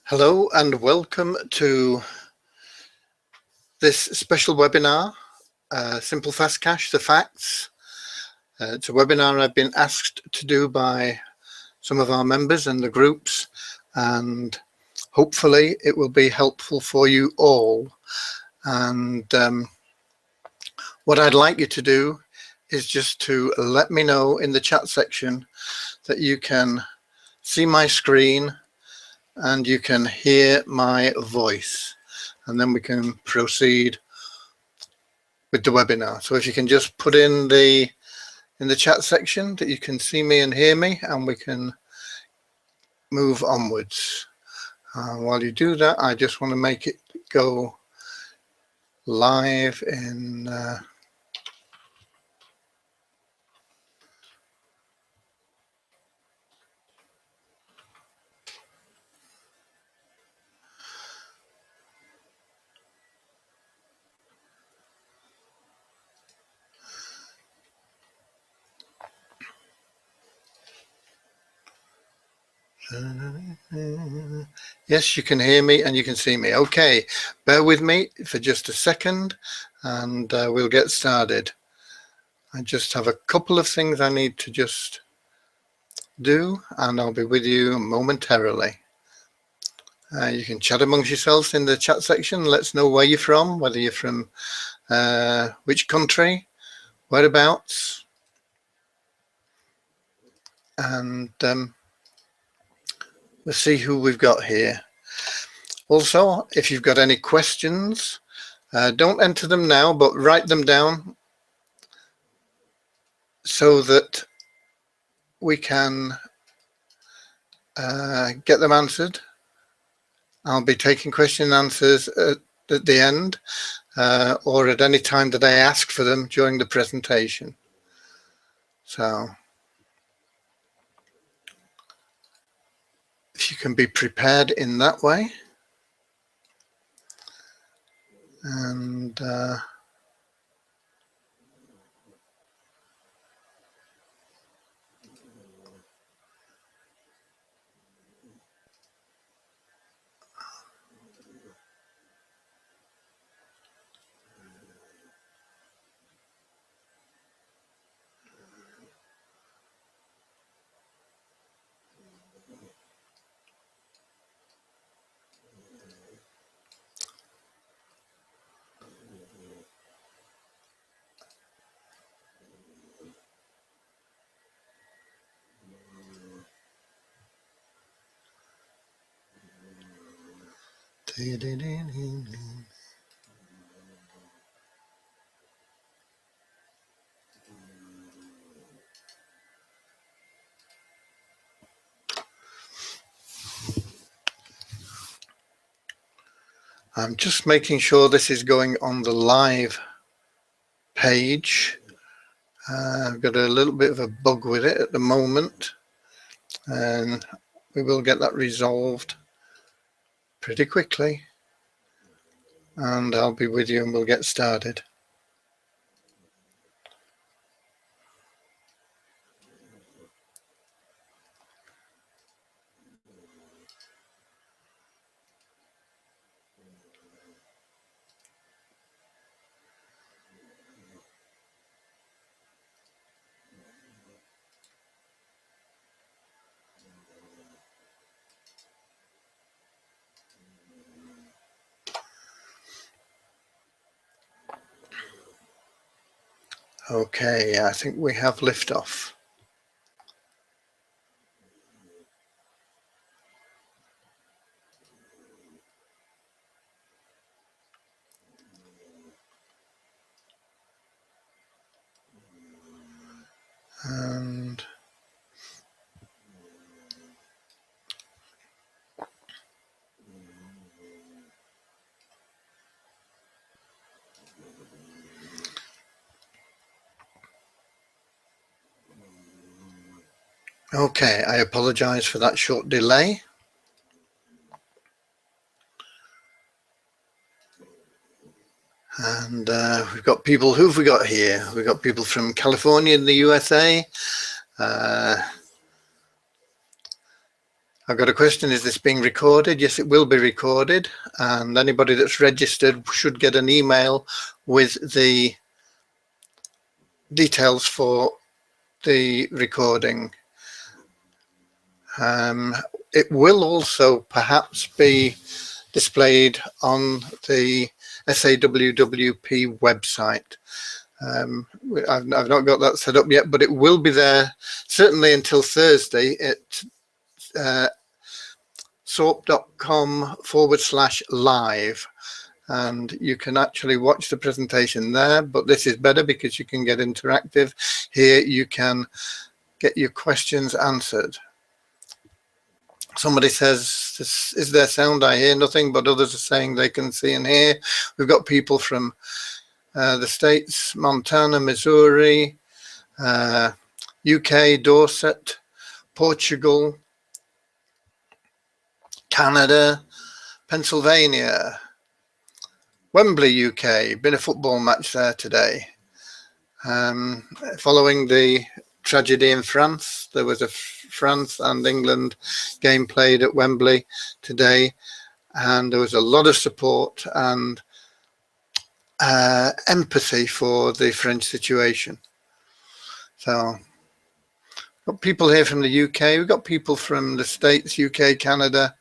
Hello and welcome to this special webinar, Simple Fast Cash, the Facts. It's a webinar I've been asked to do by some of our members and the groups, and hopefully it will be helpful for you all. And what I'd like you to do is just to let me know in the chat section that you can see my screen and you can hear my voice, and then we can proceed with the webinar. So if you can just put in the chat section that you can see me and hear me, and we can move onwards. While you do that, I just want to make it go live in yes, you can hear me and you can see me. Okay, bear with me for just a second and we'll get started. I just have a couple of things I need to just do, and I'll be with you momentarily. You can chat amongst yourselves in the chat section. Let us know where you're from, whether you're from which country, whereabouts, and we'll see who we've got here. Also, if you've got any questions, don't enter them now, but write them down so that we can get them answered. I'll be taking question and answers at the end or at any time that I ask for them during the presentation. So if you can be prepared in that way. And I'm just making sure this is going on the live page. I've got a little bit of a bug with it at the moment, and we will get that resolved pretty quickly, and I'll be with you and we'll get started. Okay, I think we have liftoff. And okay, I apologize for that short delay. And we've got people, who've we got here? We've got people from California in the USA. I've got a question, is this being recorded? Yes, it will be recorded, and anybody that's registered should get an email with the details for the recording. It will also perhaps be displayed on the SAWWP website. I've not got that set up yet, but it will be there certainly until Thursday at sorp.com/live, and you can actually watch the presentation there. But this is better because you can get interactive. Here you can get your questions answered. Somebody says, is there sound? I hear nothing, but others are saying they can see and hear. We've got people from the States, Montana, Missouri, UK, Dorset, Portugal, Canada, Pennsylvania, Wembley, UK. Been a football match there today. Following the tragedy in France, there was a France and England game played at Wembley today, and there was a lot of support and empathy for the French situation. So got people here from the UK, we've got people from the States, UK, Canada.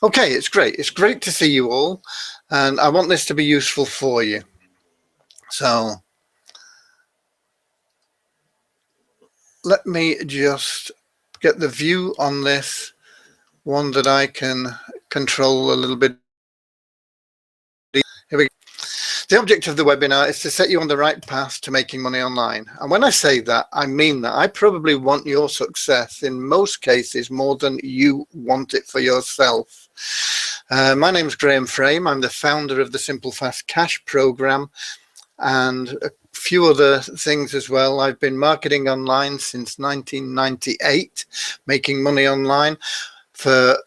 Okay, it's great to see you all, and I want this to be useful for you. So let me just get the view on this, one that I can control a little bit. Here we go. The object of the webinar is to set you on the right path to making money online. And when I say that, I mean that I probably want your success in most cases more than you want it for yourself. My name is Graham Frame. I'm the founder of the Simple Fast Cash program and a few other things as well. I've been marketing online since 1998, making money online for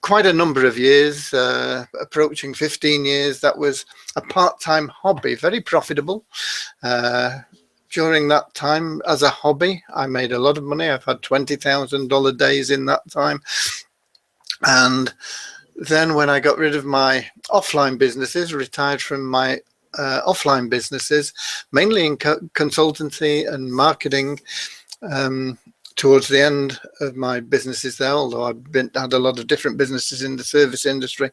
quite a number of years, approaching 15 years. That was a part-time hobby, very profitable. During that time as a hobby, I made a lot of money. I've had $20,000 days in that time. And then when I got rid of my offline businesses, retired from my offline businesses, mainly in consultancy and marketing, towards the end of my businesses there, although I've had a lot of different businesses in the service industry,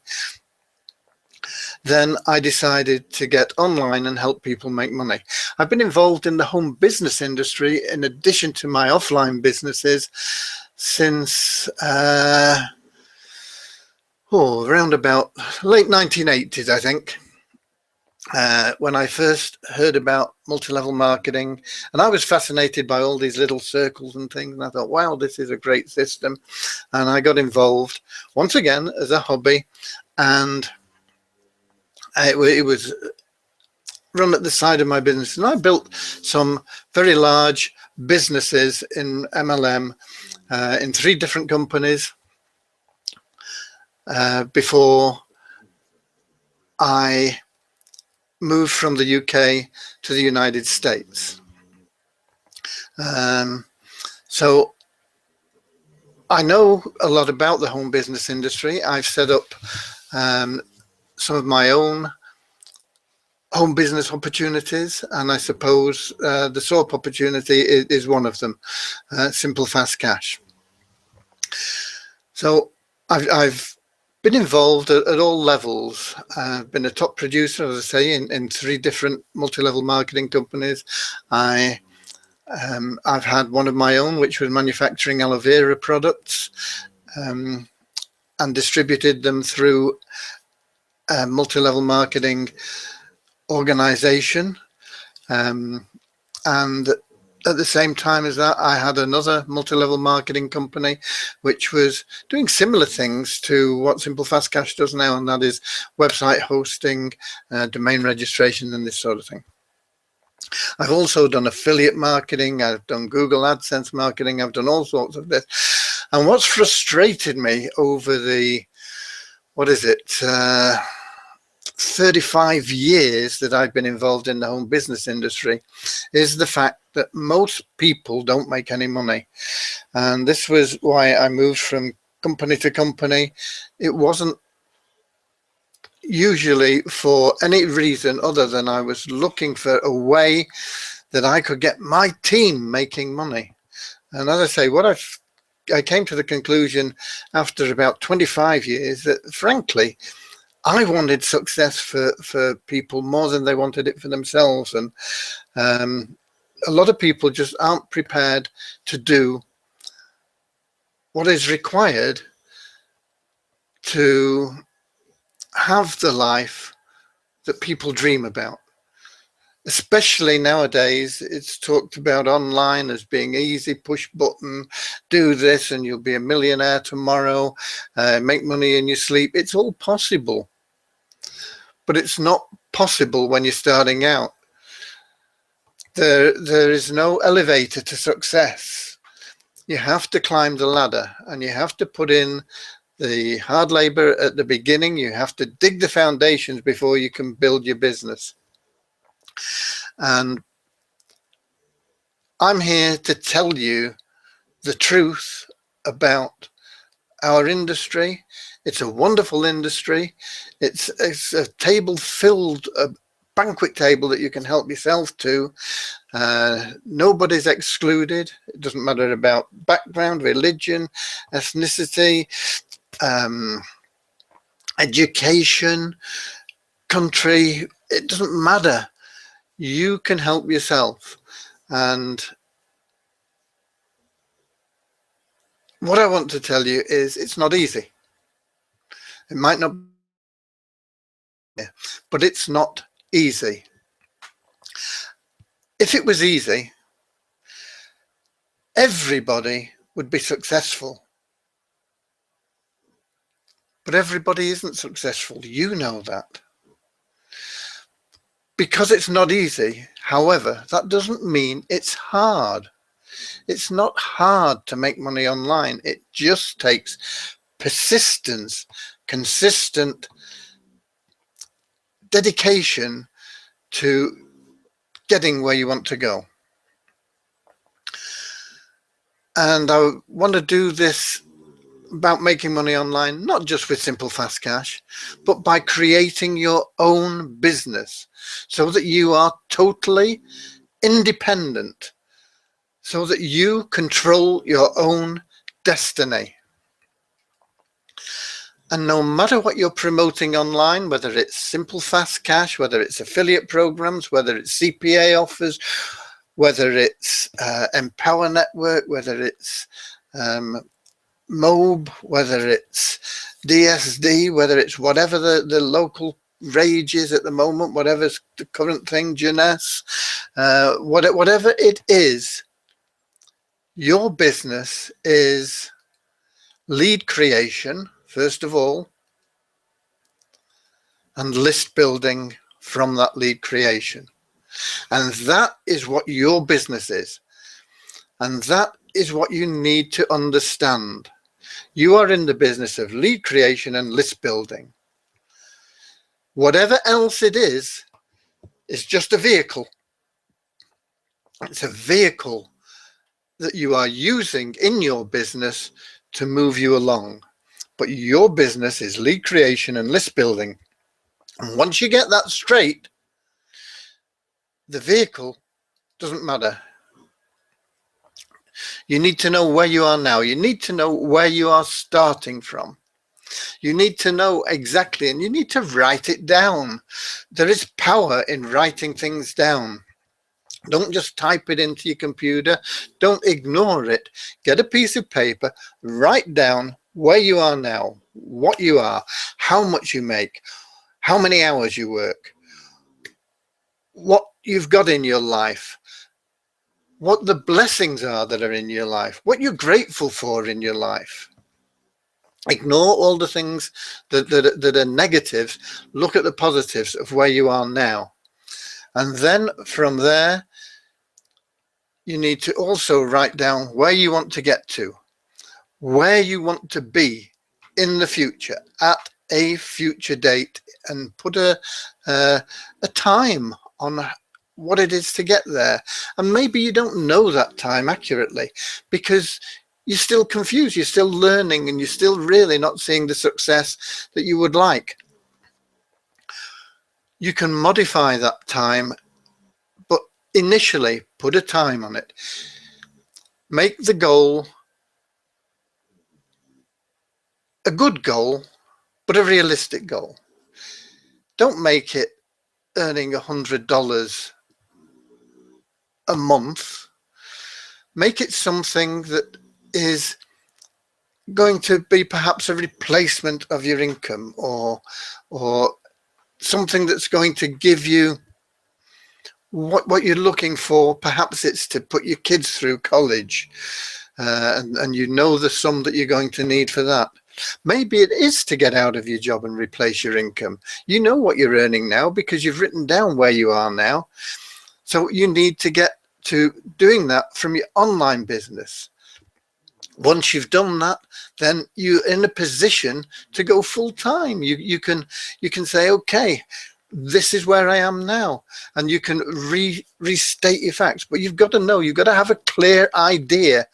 then I decided to get online and help people make money. I've been involved in the home business industry in addition to my offline businesses since around about late 1980s, I think. When I first heard about multi-level marketing, and I was fascinated by all these little circles and things, and I thought, wow, this is a great system. And I got involved once again as a hobby, and it was run at the side of my business. And I built some very large businesses in MLM in 3 different companies before I moved from the UK to the United States. So I know a lot about the home business industry. I've set up some of my own home business opportunities, and I suppose the SORP opportunity is one of them, Simple Fast Cash. So I've been involved at all levels. I've been a top producer, as I say, in 3 different multi-level marketing companies. I've had one of my own, which was manufacturing aloe vera products, and distributed them through a multi-level marketing organization. And at the same time as that, I had another multi-level marketing company which was doing similar things to what Simple Fast Cash does now, and that is website hosting, domain registration, and this sort of thing. I've also done affiliate marketing, I've done Google AdSense marketing, I've done all sorts of this. And what's frustrated me over the, 35 years that I've been involved in the home business industry is the fact that most people don't make any money. And this was why I moved from company to company. It wasn't usually for any reason other than I was looking for a way that I could get my team making money. And as I say, I came to the conclusion after about 25 years that frankly, I wanted success for people more than they wanted it for themselves. And a lot of people just aren't prepared to do what is required to have the life that people dream about. Especially nowadays, it's talked about online as being easy, push button, do this and you'll be a millionaire tomorrow, make money in your sleep. It's all possible, but it's not possible when you're starting out. There is no elevator to success. You have to climb the ladder and you have to put in the hard labor at the beginning. You have to dig the foundations before you can build your business. And I'm here to tell you the truth about our industry. It's a wonderful industry. It's a table filled, a banquet table that you can help yourself to. Nobody's excluded. It doesn't matter about background, religion, ethnicity, education, country. It doesn't matter. You can help yourself. And what I want to tell you is it's not easy. It might not be, but it's not easy. If it was easy, everybody would be successful. But everybody isn't successful. You know that. Because it's not easy, however, that doesn't mean it's hard. It's not hard to make money online. It just takes persistence, consistent dedication to getting where you want to go. And I want to do this about making money online, not just with Simple Fast Cash, but by creating your own business so that you are totally independent, so that you control your own destiny. And no matter what you're promoting online, whether it's Simple Fast Cash, whether it's affiliate programs, whether it's CPA offers, whether it's Empower Network, whether it's MOB, whether it's DSD, whether it's whatever the local rage is at the moment, whatever's the current thing, Jeunesse, whatever it is, your business is lead creation, first of all, and list building from that lead creation. And that is what your business is. And that is what you need to understand. You are in the business of lead creation and list building. Whatever else it is just a vehicle. It's a vehicle that you are using in your business to move you along. But your business is lead creation and list building. And once you get that straight, the vehicle doesn't matter. You need to know where you are now. You need to know where you are starting from. You need to know exactly, and you need to write it down. There is power in writing things down. Don't just type it into your computer. Don't ignore it. Get a piece of paper, write down where you are now, what you are, how much you make, how many hours you work, what you've got in your life, what the blessings are that are in your life, what you're grateful for in your life. Ignore all the things that are negative. Look at the positives of where you are now. And then from there, you need to also write down where you want to get to, where you want to be in the future at a future date, and put a time on what it is to get there. And maybe you don't know that time accurately, because you're still confused, you're still learning, and you're still really not seeing the success that you would like. You can modify that time, but initially put a time on it. Make the goal a good goal, but a realistic goal. Don't make it earning $100 a month. Make it something that is going to be perhaps a replacement of your income, or something that's going to give you what you're looking for. Perhaps it's to put your kids through college, and you know the sum that you're going to need for that. Maybe it is to get out of your job and replace your income. You know what you're earning now because you've written down where you are now. So you need to get to doing that from your online business. Once you've done that, then you're in a position to go full time. You can say, okay, this is where I am now, and you can restate your facts. But you've got to know, you've got to have a clear idea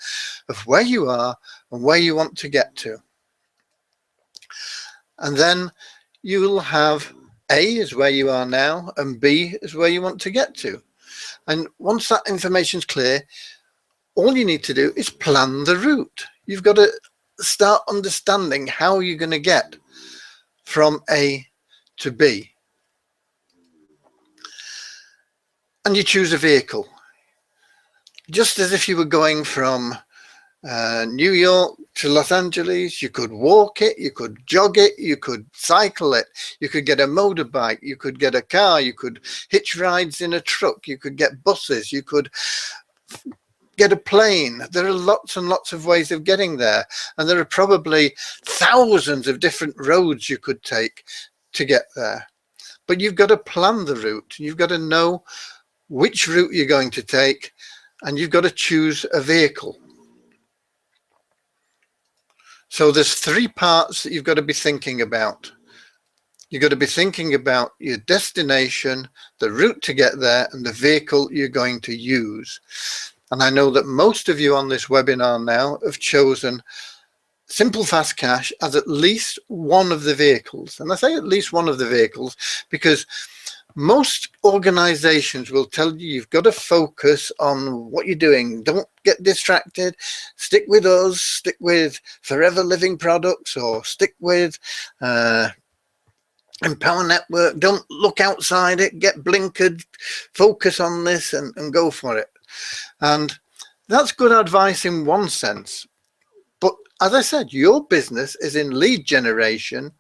of where you are and where you want to get to. And then you will have A is where you are now, and B is where you want to get to. And once that information's clear, all you need to do is plan the route. You've got to start understanding how you're going to get from A to B. And you choose a vehicle. Just as if you were going from New York to Los Angeles, you could walk it, you could jog it, you could cycle it, you could get a motorbike, you could get a car, you could hitch rides in a truck, you could get buses, you could get a plane. There are lots and lots of ways of getting there, and there are probably thousands of different roads you could take to get there. But you've got to plan the route. You've got to know which route you're going to take, and you've got to choose a vehicle. So there's three parts that you've got to be thinking about. You've got to be thinking about your destination, the route to get there, and the vehicle you're going to use. And I know that most of you on this webinar now have chosen Simple Fast Cash as at least one of the vehicles. And I say at least one of the vehicles because most organizations will tell you you've got to focus on what you're doing. Don't get distracted. Stick with us. Stick with Forever Living Products, or stick with Empower Network. Don't look outside it. Get blinkered. Focus on this and go for it. And that's good advice in one sense. But as I said, your business is in lead generation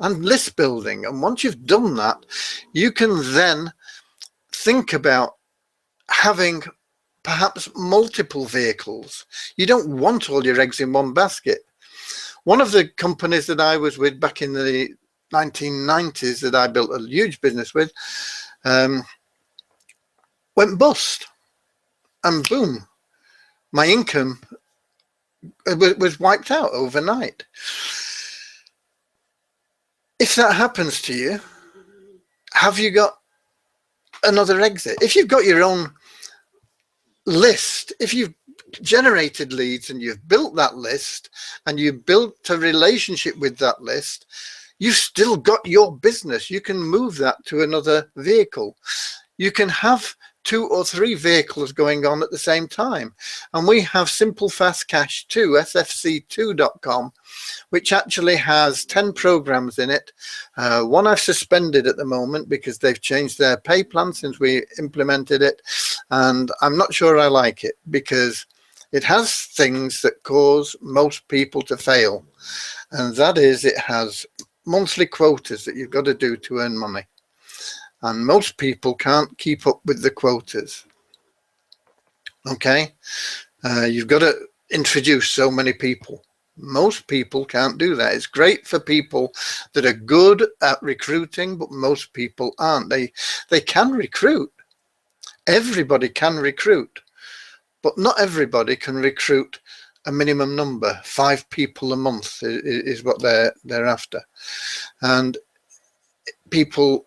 and list building. And once you've done that, you can then think about having perhaps multiple vehicles. You don't want all your eggs in one basket. One of the companies that I was with back in the 1990s that I built a huge business with went bust. And boom, my income was wiped out overnight. If that happens to you, have you got another exit? If you've got your own list, if you've generated leads and you've built that list and you built a relationship with that list, you've still got your business. You can move that to another vehicle. You can have 2 or 3 vehicles going on at the same time. And we have Simple Fast Cash 2, sfc2.com, which actually has 10 programs in it. One I've suspended at the moment because they've changed their pay plan since we implemented it. And I'm not sure I like it because it has things that cause most people to fail. And that is, it has monthly quotas that you've got to do to earn money. And most people can't keep up with the quotas. Okay, you've got to introduce so many people. Most people can't do that. It's great for people that are good at recruiting, but most people aren't. They can recruit. Everybody can recruit, but not everybody can recruit a minimum number. 5 people a month is what they're after, and people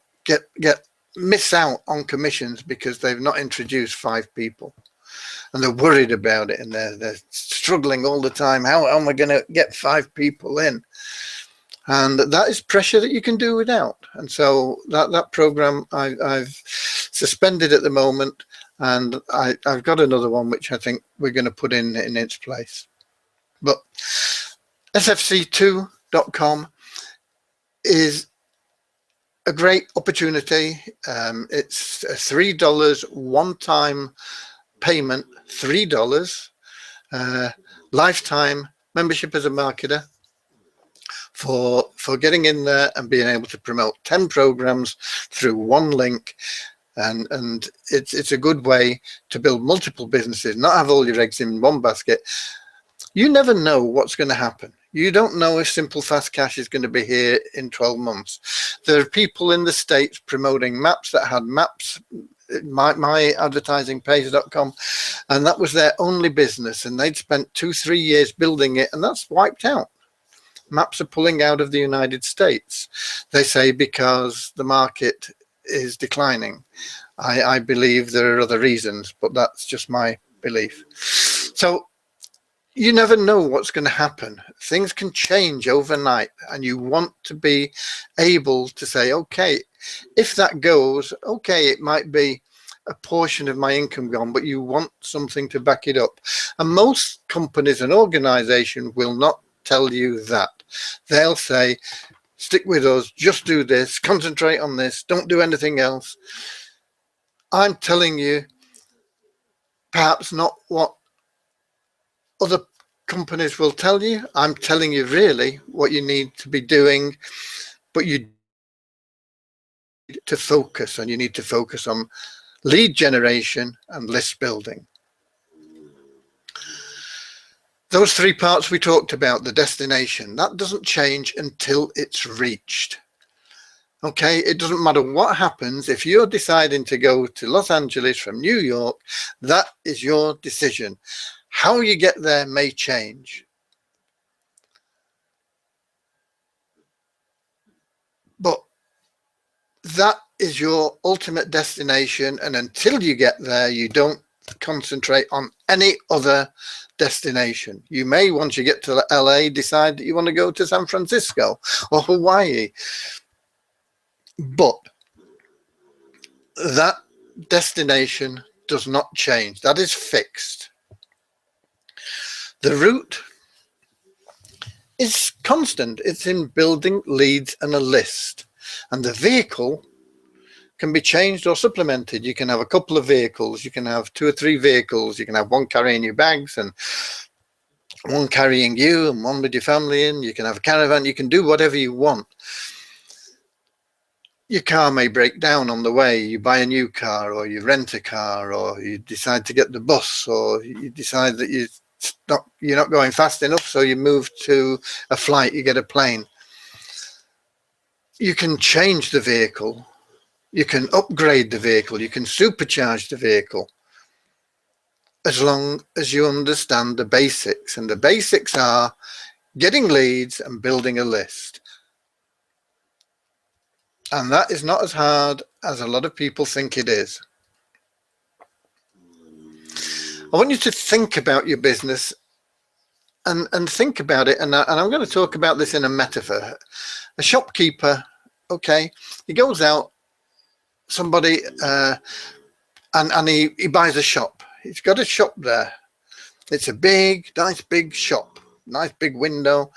miss out on commissions because they've not introduced 5 people. and they're worried about it, and they're struggling all the time. How am I going to get 5 people in? And that is pressure that you can do without. And so that program I've suspended at the moment, and I've got another one which I think we're going to put in its place. But sfc2.com is a great opportunity. It's a $3 one-time payment, $3, lifetime membership as a marketer for getting in there and being able to promote 10 programs through one link. And it's a good way to build multiple businesses, not have all your eggs in one basket. You never know what's going to happen. You don't know if Simple Fast Cash is going to be here in 12 months. There are people in the States promoting maps that had maps, myadvertisingpage.com, and that was their only business, and they'd spent 2-3 years building it, and that's wiped out. Maps are pulling out of the United States, they say, because the market is declining. I believe there are other reasons, but that's just my belief. So you never know what's going to happen. Things can change overnight, and you want to be able to say, okay, if that goes, okay, it might be a portion of my income gone, but you want something to back it up. And most companies and organizations will not tell you that. They'll say, stick with us, just do this, concentrate on this, don't do anything else. I'm telling you, perhaps not what other companies will tell you. I'm telling you really what you need to be doing, but you need to focus, and you need to focus on lead generation and list building. Those 3 parts we talked about, the destination, that doesn't change until it's reached. Okay, it doesn't matter what happens. If you're deciding to go to Los Angeles from New York, that is your decision. How you get there may change. But that is your ultimate destination, and until you get there, you don't concentrate on any other destination. You may, once you get to LA, decide that you want to go to San Francisco or Hawaii, but that destination does not change. That is fixed. The route is constant. It's in building leads and a list, and the vehicle can be changed or supplemented. You can have a couple of vehicles, you can have 2 or 3 vehicles, you can have one carrying your bags and one carrying you and one with your family in. You can have a caravan, you can do whatever you want. Your car may break down on the way. You buy a new car, or you rent a car, or you decide to get the bus, or you decide that you're not going fast enough, so you move to a flight, you get a plane. You can change the vehicle. You can upgrade the vehicle, you can supercharge the vehicle, as long as you understand the basics. And the basics are getting leads and building a list. And that is not as hard as a lot of people think it is. I want you to think about your business and think about it. And I'm going to talk about this in a metaphor. A shopkeeper, okay, he goes out, somebody and he buys a shop. He's got a shop there. It's a big, nice big shop, nice big window.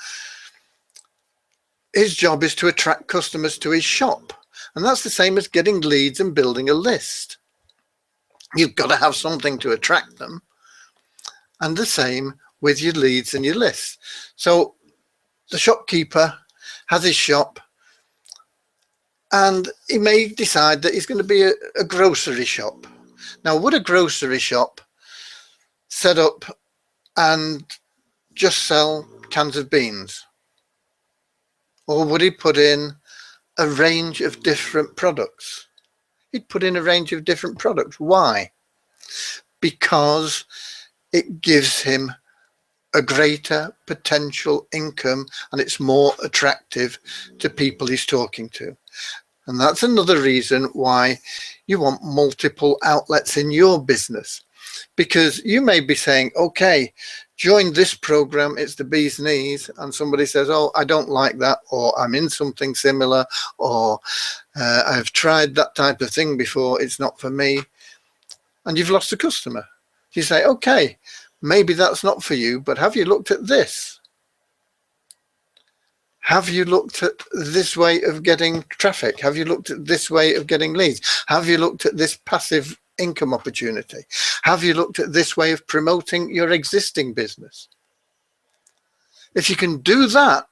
His job is to attract customers to his shop, and that's the same as getting leads and building a list. You've got to have something to attract them, and the same with your leads and your lists. So the shopkeeper has his shop, and he may decide that he's going to be a grocery shop. Now, would a grocery shop set up and just sell cans of beans? Or would he put in a range of different products? He'd put in a range of different products. Why? Because it gives him a greater potential income, and it's more attractive to people he's talking to. And that's another reason why you want multiple outlets in your business. Because you may be saying, okay, join this program, it's the bee's knees, and somebody says, oh, I don't like that, or I'm in something similar, or I've tried that type of thing before, it's not for me, and you've lost a customer. You say, okay, maybe that's not for you, but have you looked at this? Have you looked at this way of getting traffic? Have you looked at this way of getting leads? Have you looked at this passive income opportunity? Have you looked at this way of promoting your existing business? If you can do that,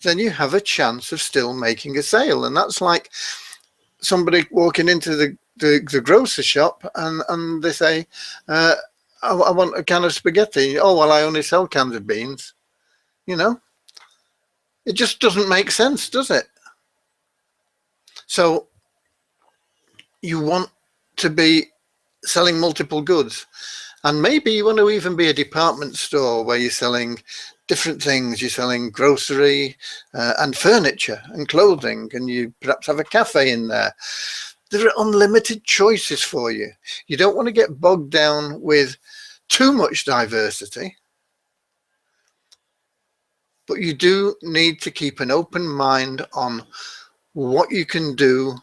then you have a chance of still making a sale. And that's like somebody walking into the grocery shop and they say, I want a can of spaghetti. Oh, well, I only sell cans of beans. You know, it just doesn't make sense, does it? So you want to be selling multiple goods, and maybe you want to even be a department store where you're selling different things. You're selling grocery and furniture and clothing, and you perhaps have a cafe in there. There are unlimited choices for you. You don't want to get bogged down with too much diversity, but you do need to keep an open mind on what you can do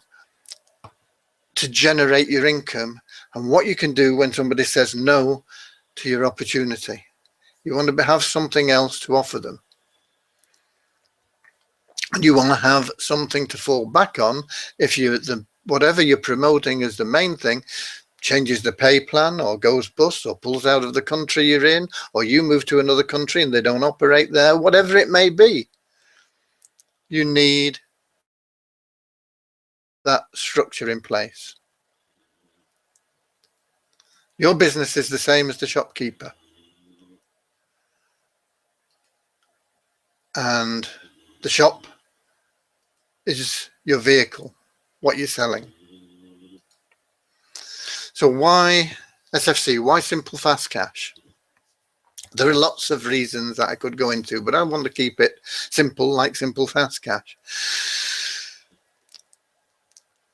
to generate your income and what you can do when somebody says no to your opportunity. You want to have something else to offer them. And you want to have something to fall back on if whatever you're promoting as the main thing changes the pay plan or goes bust or pulls out of the country you're in, or you move to another country and they don't operate there, whatever it may be. You need that structure in place. Your business is the same as the shopkeeper. And the shop is your vehicle, what you're selling. So why SFC? Why Simple Fast Cash? There are lots of reasons that I could go into, but I want to keep it simple, like Simple Fast Cash.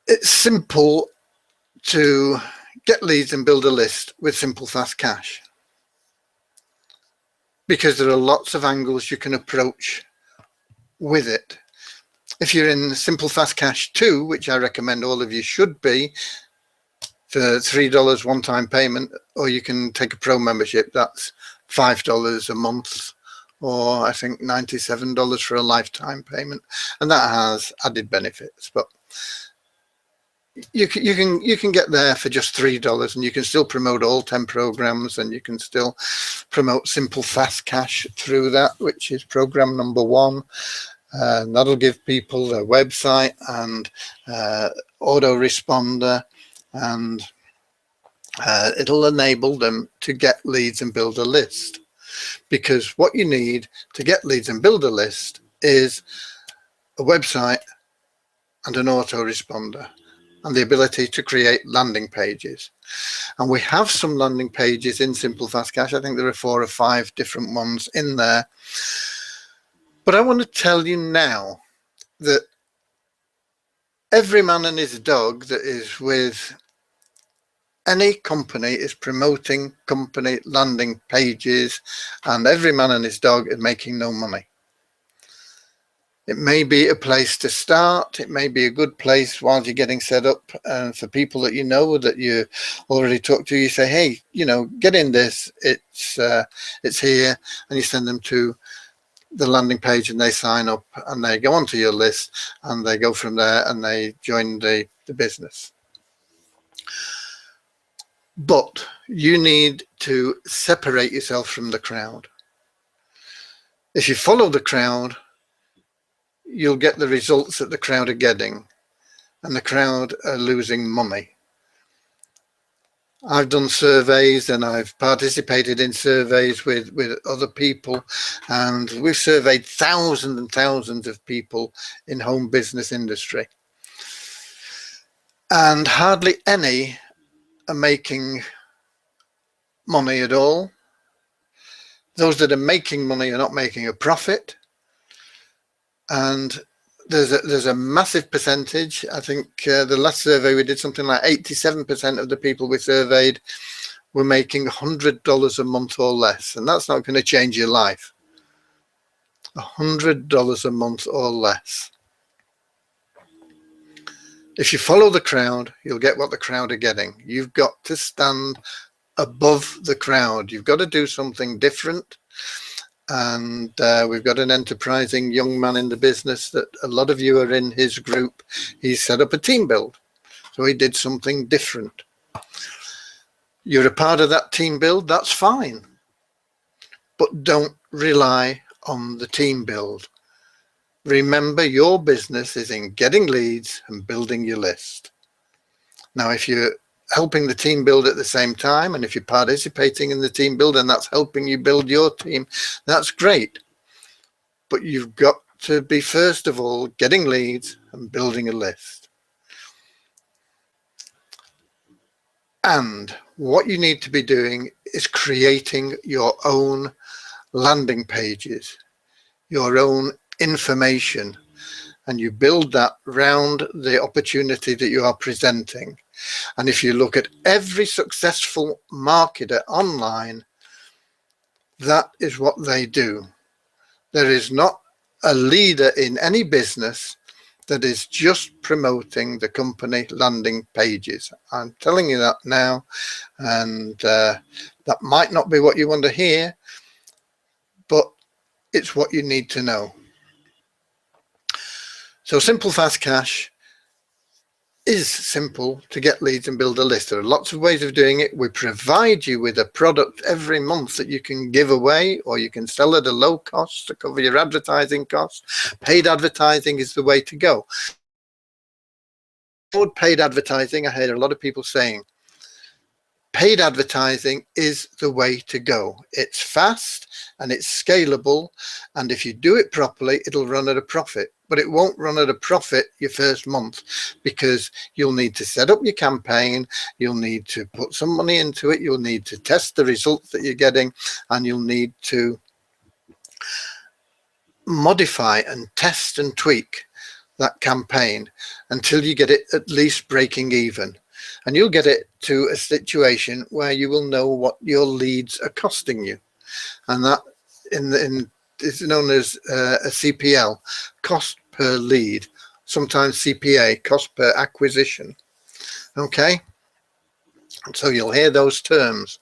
It's simple to get leads and build a list with Simple Fast Cash, because there are lots of angles you can approach with it. If you're in Simple Fast Cash 2, which I recommend all of you should be, for $3 one-time payment, or you can take a pro membership, that's $5 a month, or I think $97 for a lifetime payment, and that has added benefits. But you can get there for just $3, and you can still promote all 10 programs, and you can still promote Simple Fast Cash through that, which is program number 1. That'll give people their website and autoresponder, and it'll enable them to get leads and build a list. Because what you need to get leads and build a list is a website and an autoresponder, and the ability to create landing pages. And we have some landing pages in Simple Fast Cash. I think there are 4 or 5 different ones in there. But I want to tell you now that every man and his dog that is with any company is promoting company landing pages, and every man and his dog is making no money. It may be a place to start. It may be a good place while you're getting set up. And for people that you know, that you already talked to, you say, hey, you know, get in this. It's here, and you send them to the landing page, and they sign up, and they go onto your list, and they go from there, and they join the business. But you need to separate yourself from the crowd. If you follow the crowd, you'll get the results that the crowd are getting, and the crowd are losing money. I've done surveys, and I've participated in surveys with other people, and we've surveyed thousands and thousands of people in home business industry, and hardly any are making money at all. Those that are making money are not making a profit, and there's a massive percentage. I think the last survey we did, something like 87% of the people we surveyed were making $100 a month or less, and that's not going to change your life. $100 a month or less. If you follow the crowd, you'll get what the crowd are getting. You've got to stand above the crowd. You've got to do something different. And we've got an enterprising young man in the business that a lot of you are in his group. He set up a team build. So he did something different. You're a part of that team build, that's fine. But don't rely on the team build. Remember, your business is in getting leads and building your list. Now, if you're helping the team build at the same time, and if you're participating in the team build and that's helping you build your team, that's great. But you've got to be, first of all, getting leads and building a list. And what you need to be doing is creating your own landing pages, your own information, and you build that round the opportunity that you are presenting. And if you look at every successful marketer online, that is what they do. There is not a leader in any business that is just promoting the company landing pages. I'm telling you that now, and that might not be what you want to hear, but it's what you need to know. So Simple Fast Cash is simple to get leads and build a list. There are lots of ways of doing it. We provide you with a product every month that you can give away, or you can sell at a low cost to cover your advertising costs. Paid advertising is the way to go. Paid advertising, I heard a lot of people saying, paid advertising is the way to go. It's fast and it's scalable, and if you do it properly, it'll run at a profit. But it won't run at a profit your first month, because you'll need to set up your campaign, you'll need to put some money into it, you'll need to test the results that you're getting, and you'll need to modify and test and tweak that campaign until you get it at least breaking even. And you'll get it to a situation where you will know what your leads are costing you. And that is known as a CPL, cost per lead, sometimes CPA, cost per acquisition. Okay, so you'll hear those terms.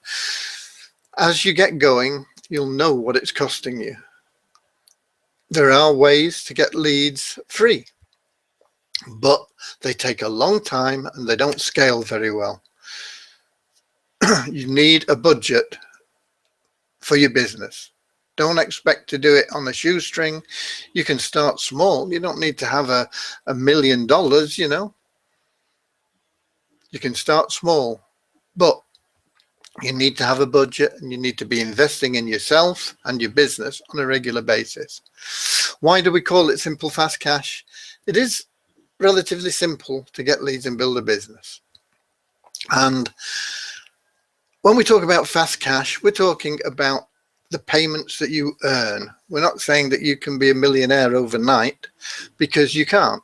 As you get going, you'll know what it's costing you. There are ways to get leads free, but they take a long time and they don't scale very well. You need a budget for your business. Don't expect to do it on a shoestring. You can start small. You don't need to have $1 million, you know. You can start small, but you need to have a budget, and you need to be investing in yourself and your business on a regular basis. Why do we call it Simple Fast Cash? It is relatively simple to get leads and build a business. And when we talk about fast cash, we're talking about the payments that you earn. We're not saying that you can be a millionaire overnight, because you can't.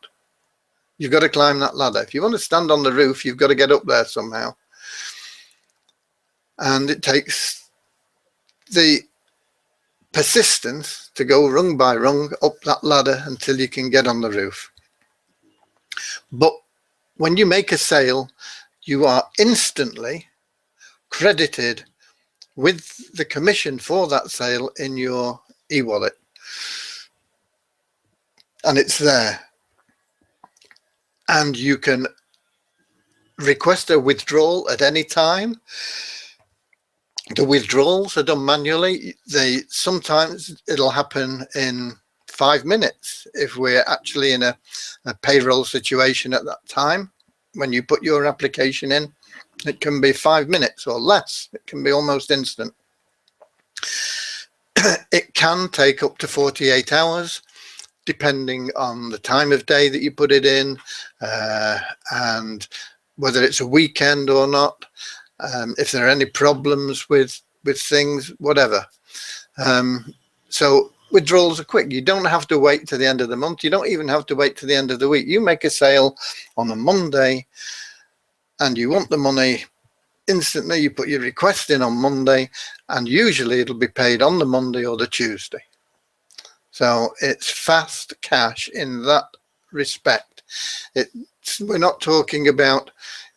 You've got to climb that ladder. If you want to stand on the roof, you've got to get up there somehow. And it takes the persistence to go rung by rung up that ladder until you can get on the roof. But when you make a sale, you are instantly credited with the commission for that sale in your e-wallet, and it's there, and you can request a withdrawal at any time. The withdrawals are done manually. Sometimes it'll happen in 5 minutes if we're actually in a payroll situation at that time. When you put your application in, it can be 5 minutes or less. It can be almost instant. It can take up to 48 hours, depending on the time of day that you put it in, and whether it's a weekend or not, if there are any problems with things, whatever. So withdrawals are quick. You don't have to wait to the end of the month. You don't even have to wait to the end of the week. You make a sale on a Monday and you want the money instantly. You put your request in on Monday, and usually it'll be paid on the Monday or the Tuesday. So it's fast cash in that respect. We're not talking about,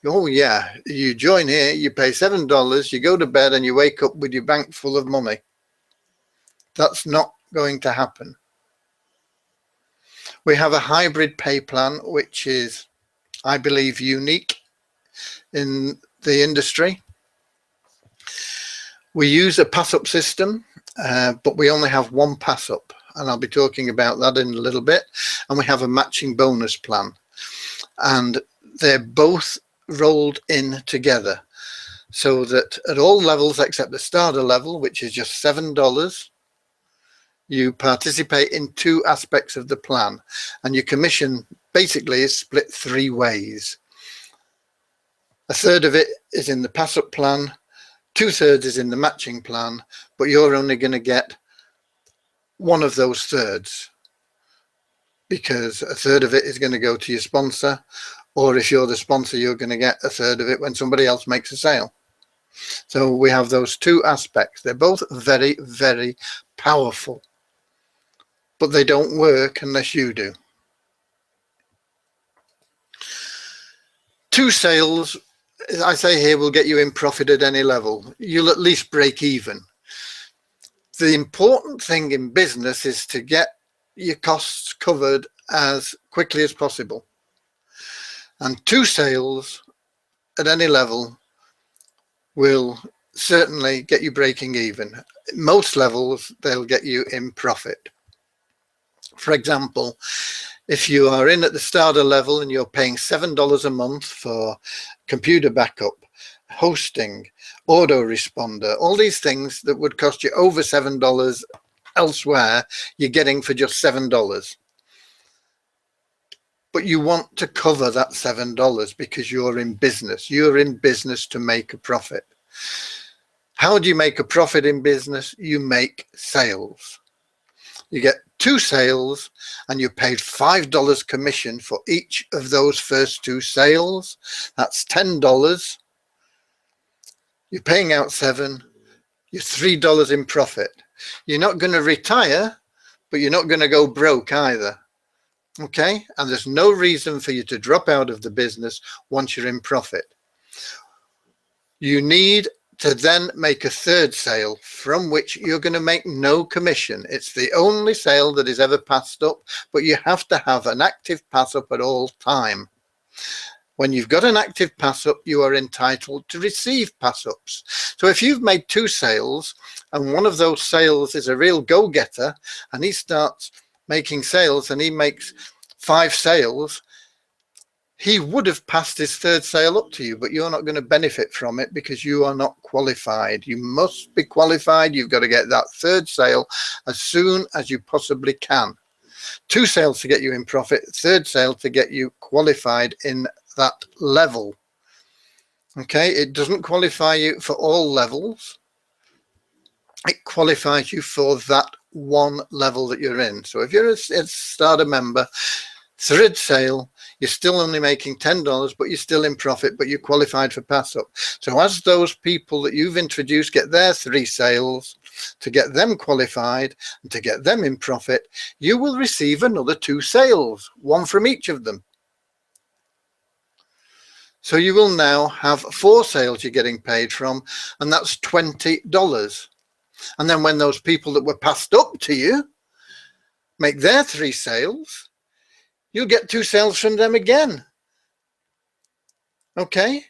oh yeah, you join here, you pay $7, you go to bed and you wake up with your bank full of money. That's not going to happen. We have a hybrid pay plan, which is, I believe, unique in the industry. We use a pass-up system, but we only have one pass-up, and I'll be talking about that in a little bit. And we have a matching bonus plan, and they're both rolled in together so that at all levels except the starter level, which is just $7, you participate in two aspects of the plan, and your commission basically is split three ways. A third of it is in the pass-up plan, 2/3 is in the matching plan, but you're only going to get one of those thirds, because a third of it is going to go to your sponsor, or if you're the sponsor, you're going to get a third of it when somebody else makes a sale. So we have those two aspects. They're both very, very powerful, but they don't work unless you do. 2 sales, I say here, will get you in profit at any level. You'll at least break even. The important thing in business is to get your costs covered as quickly as possible. And 2 sales at any level will certainly get you breaking even. At most levels, they'll get you in profit. For example, if you are in at the starter level and you're paying $7 a month for computer backup, hosting, autoresponder, all these things that would cost you over $7 elsewhere, you're getting for just $7. But you want to cover that $7 because you're in business. You're in business to make a profit. How do you make a profit in business? You make sales. You get 2 sales and you're paid $5 commission for each of those first 2 sales. That's $10. You're paying out 7. You're $3 in profit. You're not going to retire, but you're not going to go broke either. Okay? And there's no reason for you to drop out of the business once you're in profit. You need to then make a 3rd sale from which you're going to make no commission. It's the only sale that is ever passed up, but you have to have an active pass up at all time. When you've got an active pass up, you are entitled to receive pass ups. So if you've made 2 sales and one of those sales is a real go-getter and he starts making sales and he makes 5 sales, he would have passed his 3rd sale up to you, but you're not going to benefit from it because you are not qualified. You must be qualified. You've got to get that 3rd sale as soon as you possibly can. 2 sales to get you in profit, 3rd sale to get you qualified in that level. Okay, it doesn't qualify you for all levels. It qualifies you for that one level that you're in. So if you're a starter member, 3rd sale, you're still only making $10, but you're still in profit, but you're qualified for pass up. So as those people that you've introduced get their 3 sales, to get them qualified and to get them in profit, you will receive another 2 sales, 1 from each of them. So you will now have 4 sales you're getting paid from, and that's $20. And then when those people that were passed up to you make their 3 sales, you'll get 2 sales from them again. Okay?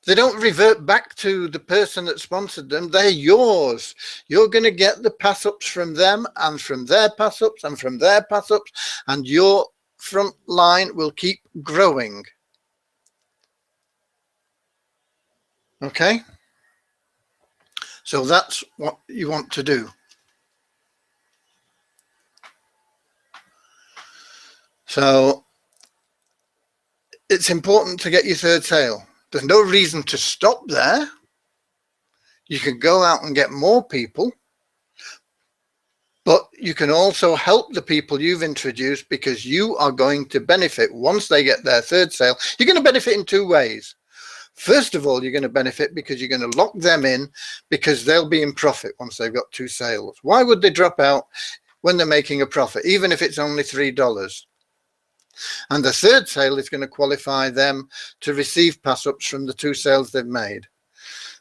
They don't revert back to the person that sponsored them. They're yours. You're going to get the pass-ups from them and from their pass-ups and from their pass-ups, and your front line will keep growing. Okay? So that's what you want to do. So it's important to get your 3rd sale. There's no reason to stop there. You can go out and get more people, but you can also help the people you've introduced, because you are going to benefit once they get their 3rd sale. You're going to benefit in 2 ways. First of all, you're going to benefit because you're going to lock them in, because they'll be in profit once they've got 2 sales. Why would they drop out when they're making a profit, even if it's only $3? And the 3rd sale is going to qualify them to receive pass-ups from the 2 sales they've made.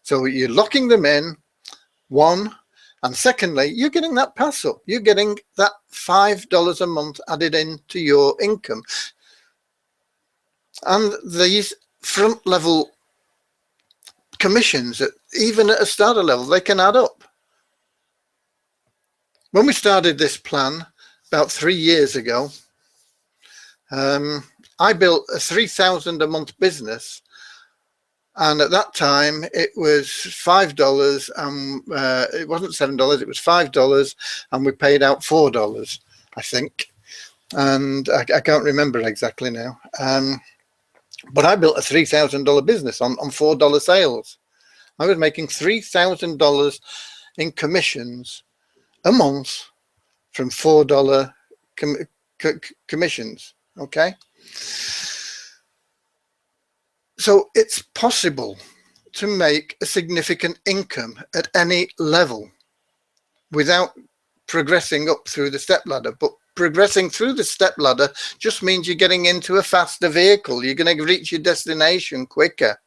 So you're locking them in, one, and secondly, you're getting that pass-up. You're getting that $5 a month added into your income. And these front level commissions, even at a starter level, they can add up. When we started this plan about 3 years ago, I built a $3,000 a month business, and at that time it was $5, and it wasn't $7, it was $5, and we paid out $4, I think, and I can't remember exactly now. But I built a $3,000 business on $4 sales. I was making $3,000 in commissions a month from $4 commissions. Okay, so it's possible to make a significant income at any level without progressing up through the step ladder. But progressing through the step ladder just means you're getting into a faster vehicle. You're going to reach your destination quicker.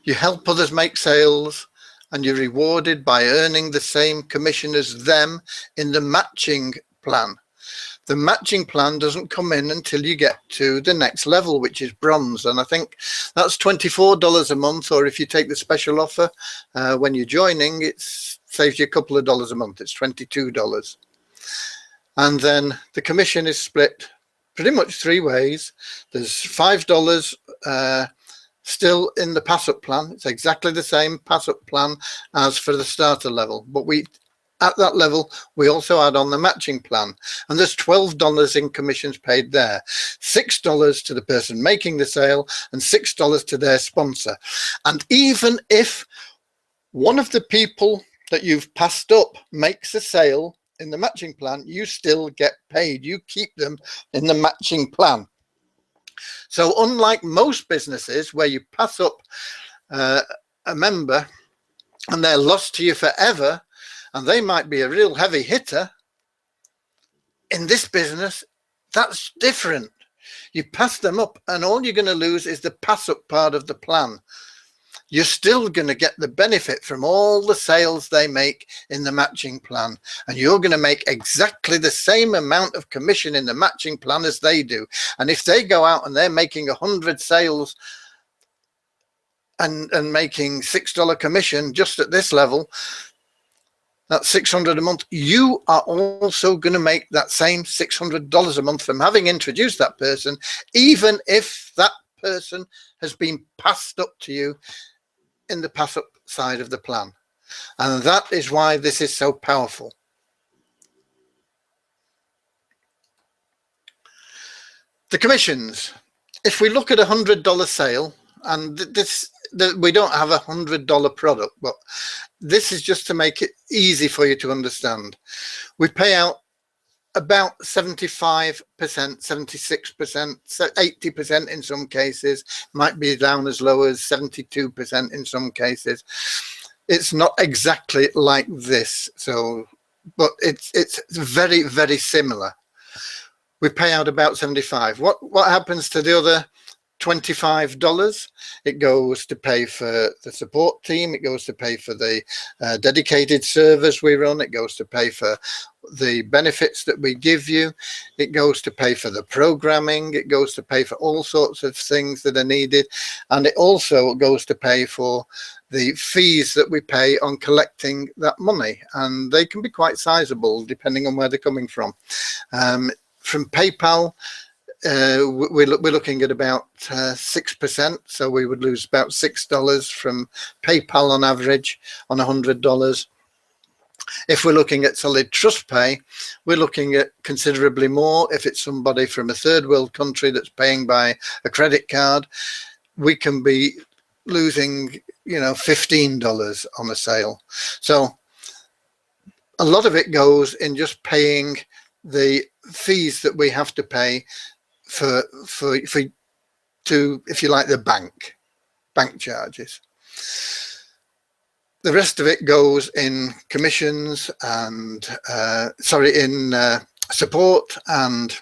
You help others make sales, and you're rewarded by earning the same commission as them in the matching plan. The matching plan doesn't come in until you get to the next level, which is bronze, and I think that's $24 a month, or if you take the special offer when you're joining, it saves you a couple of dollars a month. It's $22. And then the commission is split pretty much 3 ways. There's $5 still in the pass-up plan. It's exactly the same pass-up plan as for the starter level, but at that level we also add on the matching plan, and there's $12 in commissions paid there. $6 to the person making the sale and $6 to their sponsor. And even if one of the people that you've passed up makes a sale in the matching plan, you still get paid. You keep them in the matching plan. So unlike most businesses where you pass up a member and they're lost to you forever, and they might be a real heavy hitter, in this business, that's different. You pass them up and all you're going to lose is the pass up part of the plan. You're still going to get the benefit from all the sales they make in the matching plan, and you're going to make exactly the same amount of commission in the matching plan as they do. And if they go out and they're making 100 sales and making $6 commission just at this level, that's $600 a month. You are also going to make that same $600 a month from having introduced that person, even if that person has been passed up to you in the pass up side of the plan. And that is why this is so powerful. The commissions. If we look at $100 sale, and we don't have a $100 product, but this is just to make it easy for you to understand. We pay out about 75%, 76%, 80% in some cases, might be down as low as 72% in some cases. It's not exactly like this, so, but it's very, very similar. We pay out about 75. What happens to the other $25? It goes to pay for the support team, it goes to pay for the dedicated servers we run, it goes to pay for the benefits that we give you, it goes to pay for the programming, it goes to pay for all sorts of things that are needed, and it also goes to pay for the fees that we pay on collecting that money, and they can be quite sizable depending on where they're coming from. From PayPal, we're looking at about 6%, so we would lose about $6 from PayPal on average on $100. If we're looking at Solid Trust Pay, we're looking at considerably more. If it's somebody from a third world country that's paying by a credit card, we can be losing, $15 on a sale. So a lot of it goes in just paying the fees that we have to pay for to, if you like, the bank charges. The rest of it goes in commissions and in support and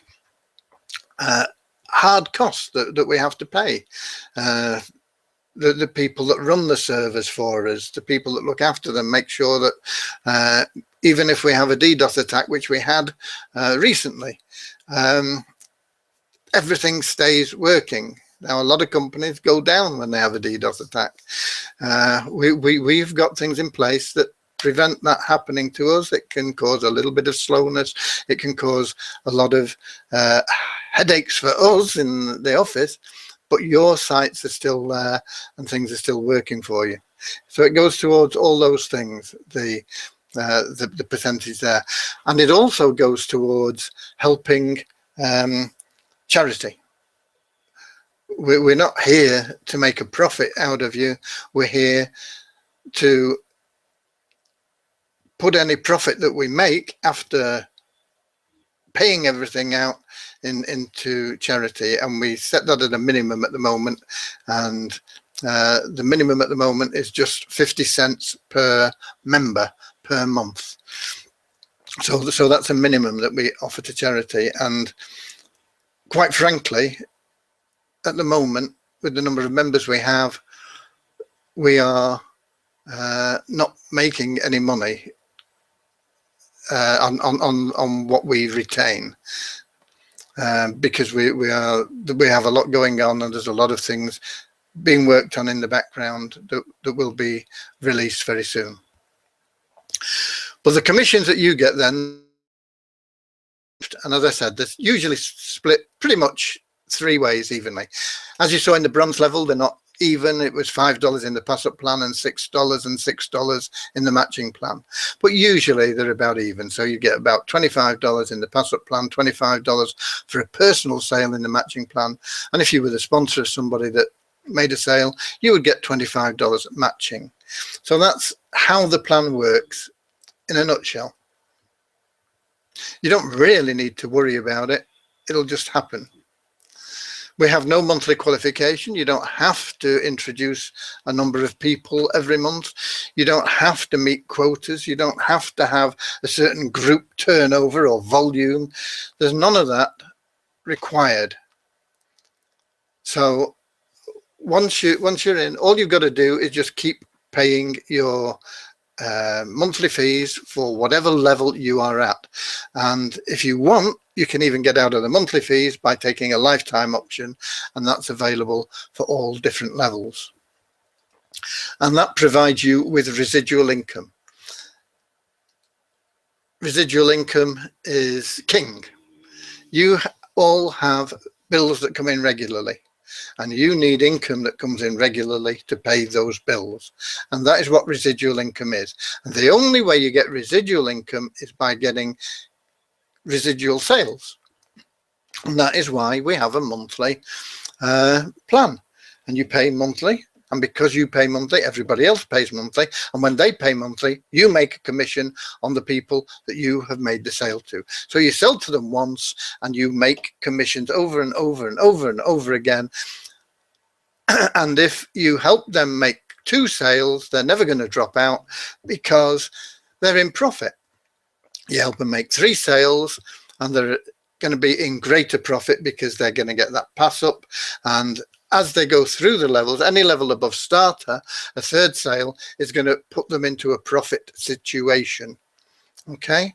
hard costs that we have to pay. The people that run the servers for us, the people that look after them, make sure that even if we have a DDoS attack, which we had recently, everything stays working. Now, a lot of companies go down when they have a DDoS attack. We've got things in place that prevent that happening to us. It can cause a little bit of slowness. It can cause a lot of headaches for us in the office, but your sites are still there and things are still working for you. So it goes towards all those things, the percentage there. And it also goes towards helping charity. We're not here to make a profit out of you. We're here to put any profit that we make after paying everything out into charity, and we set that at a minimum at the moment, and the minimum at the moment is just 50 cents per member per month. So that's a minimum that we offer to charity, and quite frankly, at the moment, with the number of members we have, we are not making any money on what we retain, because we have a lot going on, and there's a lot of things being worked on in the background that will be released very soon. But the commissions that you get then, and as I said, there's usually split pretty much 3 ways evenly. As you saw in the bronze level, they're not even. It was $5 in the pass-up plan and $6 and $6 in the matching plan, but usually they're about even. So you get about $25 in the pass-up plan, $25 for a personal sale in the matching plan, and if you were the sponsor of somebody that made a sale, you would get $25 matching. So that's how the plan works in a nutshell. You don't really need to worry about it. It'll just happen. We have no monthly qualification. You don't have to introduce a number of people every month. You don't have to meet quotas. You don't have to have a certain group turnover or volume. There's none of that required. So once you're in, all you've got to do is just keep paying your monthly fees for whatever level you are at. And if you want, you can even get out of the monthly fees by taking a lifetime option, and that's available for all different levels. And that provides you with residual income. Residual income is king. You all have bills that come in regularly, and you need income that comes in regularly to pay those bills. And that is what residual income is. And the only way you get residual income is by getting residual sales. And that is why we have a monthly plan, and you pay monthly. And because you pay monthly, everybody else pays monthly. And when they pay monthly, you make a commission on the people that you have made the sale to. So you sell to them once and you make commissions over and over and over and over again. And if you help them make 2 sales, they're never going to drop out because they're in profit. You help them make 3 sales and they're going to be in greater profit because they're going to get that pass up. And as they go through the levels, any level above starter, a 3rd sale is going to put them into a profit situation. Okay,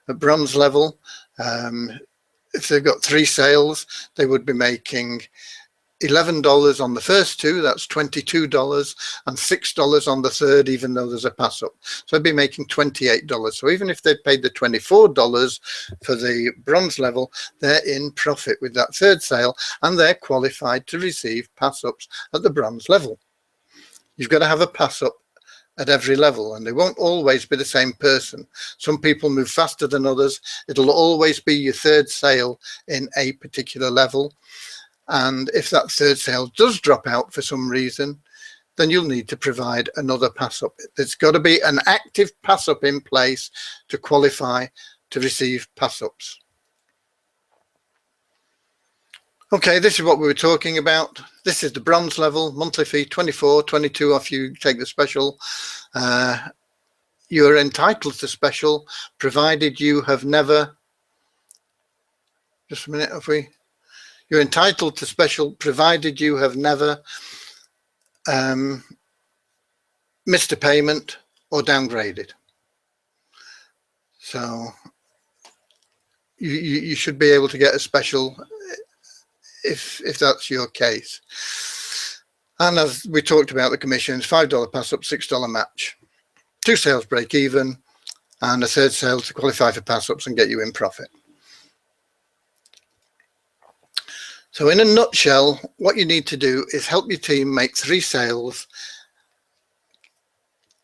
at bronze level, if they've got 3 sales, they would be making $11 on the first 2, that's $22, and $6 on the 3rd, even though there's a pass up. So I'd be making $28. So even if they paid the $24 for the bronze level, they're in profit with that 3rd sale, and they're qualified to receive pass ups at the bronze level. You've got to have a pass up at every level, and they won't always be the same person. Some people move faster than others. It'll always be your 3rd sale in a particular level. And if that 3rd sale does drop out for some reason, then you'll need to provide another pass up. There's got to be an active pass up in place to qualify to receive pass ups. Okay, this is what we were talking about. This is the bronze level, monthly fee 24, 22 if you take the special. You're entitled to special provided you have never, just a minute, you're entitled to special provided you have never missed a payment or downgraded. So you should be able to get a special if that's your case. And as we talked about the commissions, $5 pass up, $6 match, 2 sales break even, and a 3rd sale to qualify for pass ups and get you in profit. So in a nutshell, what you need to do is help your team make 3 sales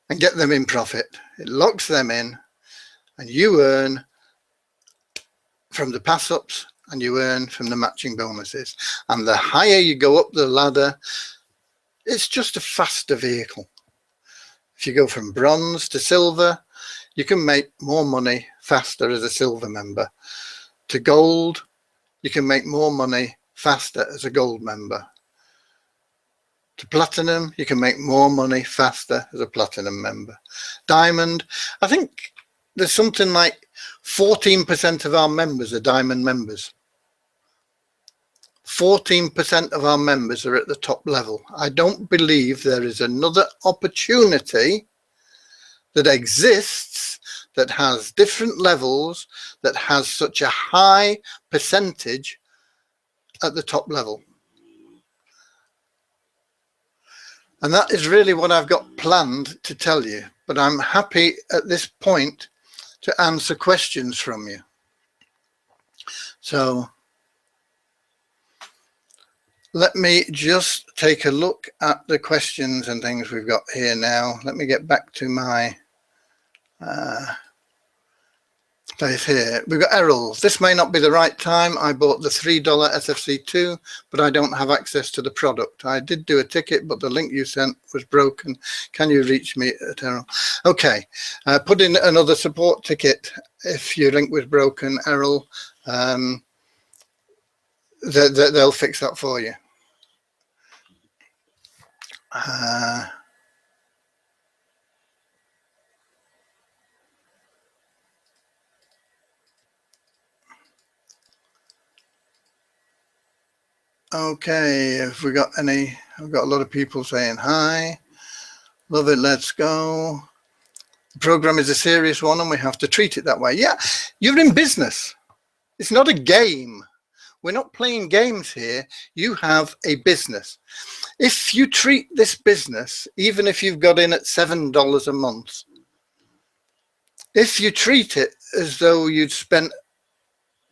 and get them in profit. It locks them in and you earn from the pass ups and you earn from the matching bonuses. And the higher you go up the ladder, it's just a faster vehicle. If you go from bronze to silver, you can make more money faster as a silver member. To gold, you can make more money faster as a gold member. To platinum, you can make more money faster as a platinum member. Diamond, I think there's something like 14% of our members are diamond members. 14% of our members are at the top level. I don't believe there is another opportunity that exists that has different levels, that has such a high percentage at the top level. And that is really what I've got planned to tell you, but I'm happy at this point to answer questions from you. So let me just take a look at the questions and things we've got here now. Let me get back to my place here. We've got Errol. This may not be the right time. I bought the $3 SFC2, but I don't have access to the product. I did do a ticket, but the link you sent was broken. Can you reach me at Errol? Okay, put in another support ticket if your link was broken, Errol. They'll fix that for you. Okay, have we got any? I've got a lot of people saying hi. Love it, let's go. The program is a serious one and we have to treat it that way. Yeah, you're in business. It's not a game. We're not playing games here. You have a business. If you treat this business, even if you've got in at $7 a month, if you treat it as though you'd spent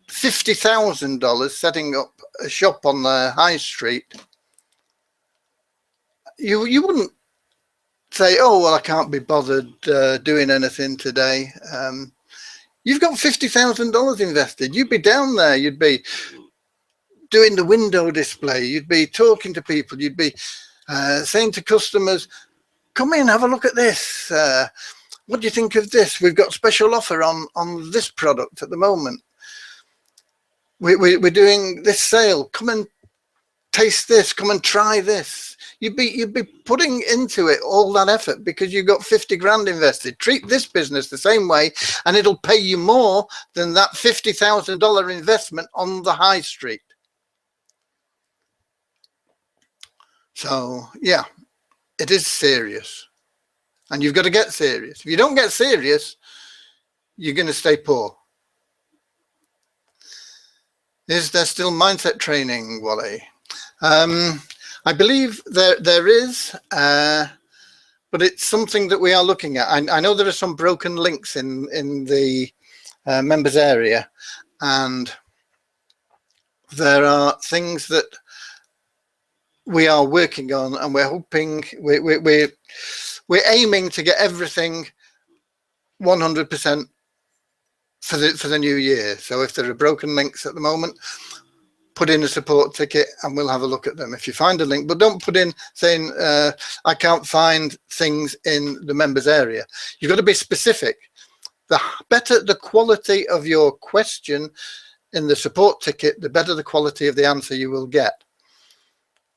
$50,000 setting up a shop on the high street, you wouldn't say, oh, well, I can't be bothered doing anything today. You've got $50,000 invested. You'd be down there. You'd be doing the window display. You'd be talking to people. You'd be saying to customers, come in, have a look at this. What do you think of this? We've got special offer on this product at the moment. We're doing this sale. Come and taste this. Come and try this. You'd be putting into it all that effort because you've got 50 grand invested. Treat this business the same way and it'll pay you more than that $50,000 investment on the high street. So yeah, it is serious and you've got to get serious. If you don't get serious, you're going to stay poor. Is there still mindset training, Wally? I believe there is, but it's something that we are looking at. I know there are some broken links in the members area, and there are things that we are working on, and we're hoping we're aiming to get everything 100% for the new year. So if there are broken links at the moment, put in a support ticket and we'll have a look at them if you find a link, but don't put in saying I can't find things in the members area. You've got to be specific. The better the quality of your question in the support ticket, the better the quality of the answer you will get.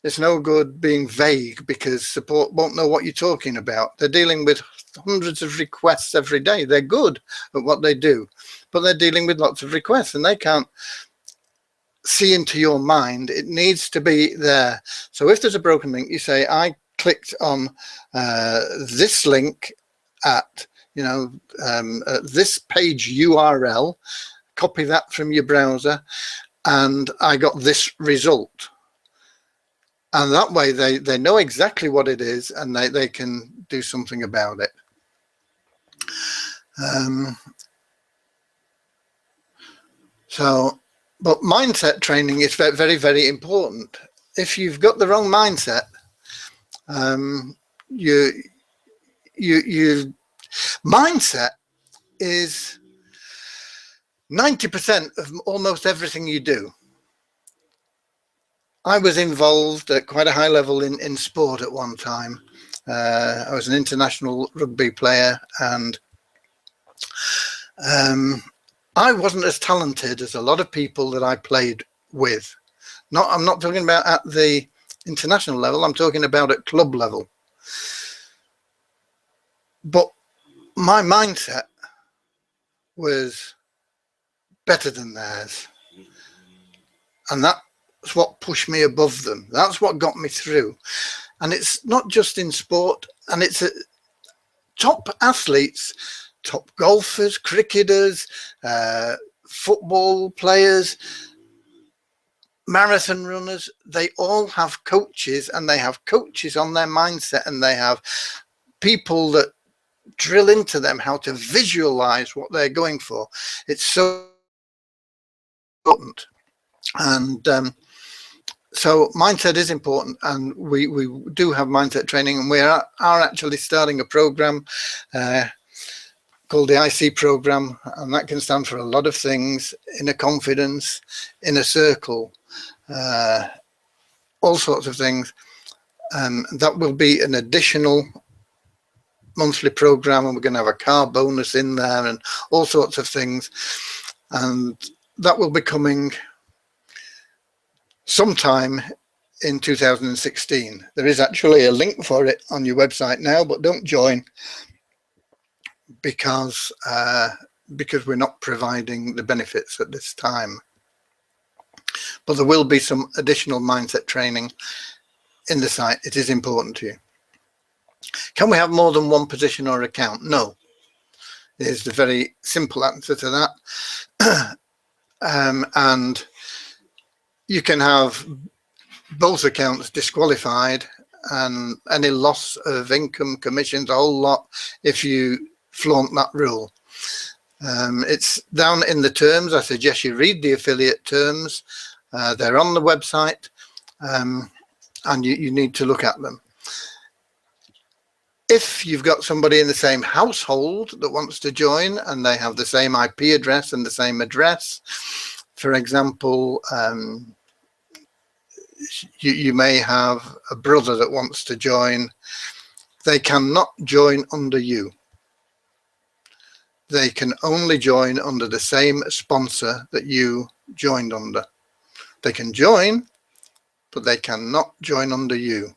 It's no good being vague, because support won't know what you're talking about. They're dealing with hundreds of requests every day. They're good at what they do, but they're dealing with lots of requests and they can't see into your mind. It needs to be there. So if there's a broken link, you say, I clicked on this link at, this page URL, copy that from your browser, and I got this result. And that way they know exactly what it is, and they can do something about it. But mindset training is very, very important. If you've got the wrong mindset, mindset is 90% of almost everything you do. I was involved at quite a high level in sport at one time. I was an international rugby player, and I wasn't as talented as a lot of people that I played with. I'm not talking about at the international level, I'm talking about at club level. But my mindset was better than theirs. And that's what pushed me above them. That's what got me through. And it's not just in sport, and it's top athletes, top golfers, cricketers, football players, marathon runners. They all have coaches, and they have coaches on their mindset, and they have people that drill into them how to visualize what they're going for. It's so important. And so mindset is important, and we do have mindset training, and we are actually starting a program called the IC program, and that can stand for a lot of things: inner confidence, inner circle, all sorts of things. That will be an additional monthly program, and we're going to have a car bonus in there and all sorts of things, and that will be coming sometime in 2016. There is actually a link for it on your website now, but don't join because we're not providing the benefits at this time. But there will be some additional mindset training in the site. It is important to you. Can we have more than one position or account? No, is the very simple answer to that. And you can have both accounts disqualified and any loss of income, commissions, a whole lot if you flaunt that rule. It's down in the terms. I suggest you read the affiliate terms. They're on the website, and you need to look at them. If you've got somebody in the same household that wants to join and they have the same IP address and the same address, for example, you may have a brother that wants to join. They cannot join under you. They can only join under the same sponsor that you joined under. They can join, but they cannot join under you.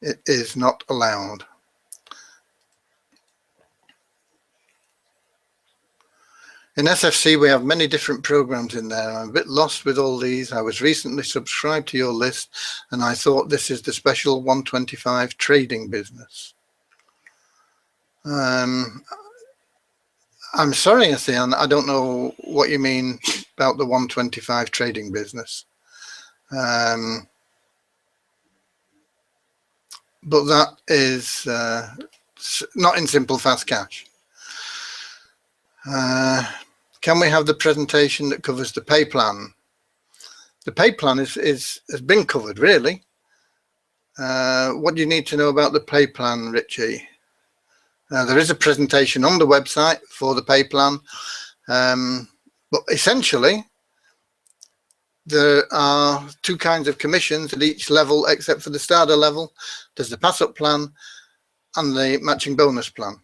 It is not allowed. In SFC, we have many different programs in there. I'm a bit lost with all these. I was recently subscribed to your list, and I thought this is the special 125 trading business. I'm sorry, Athian, I don't know what you mean about the 125 trading business. But that is not in Simple Fast Cash. Can we have the presentation that covers the pay plan? The pay plan has been covered, really. What do you need to know about the pay plan, Richie? There is a presentation on the website for the pay plan, but essentially there are two kinds of commissions at each level except for the starter level. There's the pass-up plan and the matching bonus plan.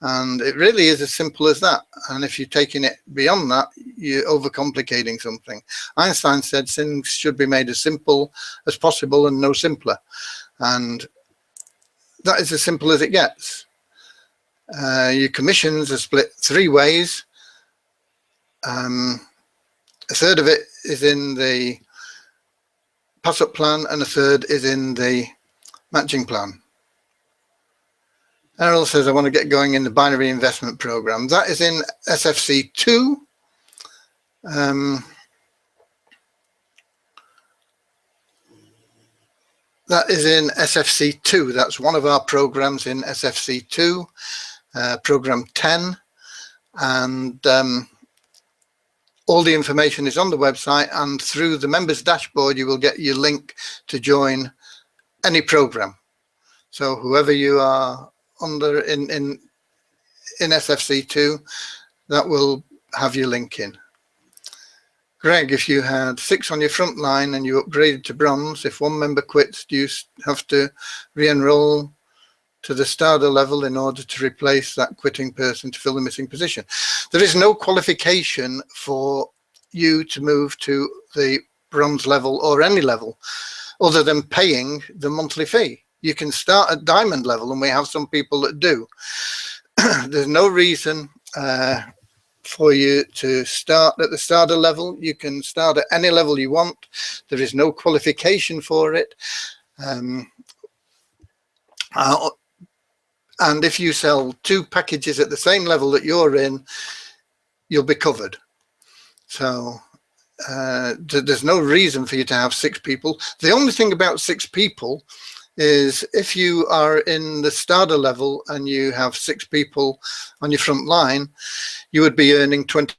And it really is as simple as that. And if you're taking it beyond that, you're overcomplicating something. Einstein said things should be made as simple as possible and no simpler. And that is as simple as it gets. Your commissions are split 3 ways. A third of it is in the pass-up plan and a third is in the matching plan. Errol says, I want to get going in the binary investment program. That is in SFC 2. That is in SFC 2. That's one of our programs in SFC 2, program 10. And all the information is on the website, and through the members dashboard, you will get your link to join any program. So whoever you are under in SFC2, that will have your link in. Greg, if you had 6 on your front line and you upgraded to bronze, if one member quits, do you have to re-enroll to the starter level in order to replace that quitting person to fill the missing position? There is no qualification for you to move to the bronze level or any level other than paying the monthly fee. You can start at diamond level, and we have some people that do. There's no reason for you to start at the starter level. You can start at any level you want. There is no qualification for it. And if you sell 2 packages at the same level that you're in, you'll be covered. So there's no reason for you to have 6 people. The only thing about 6 people is if you are in the starter level and you have 6 people on your front line, you would be earning $20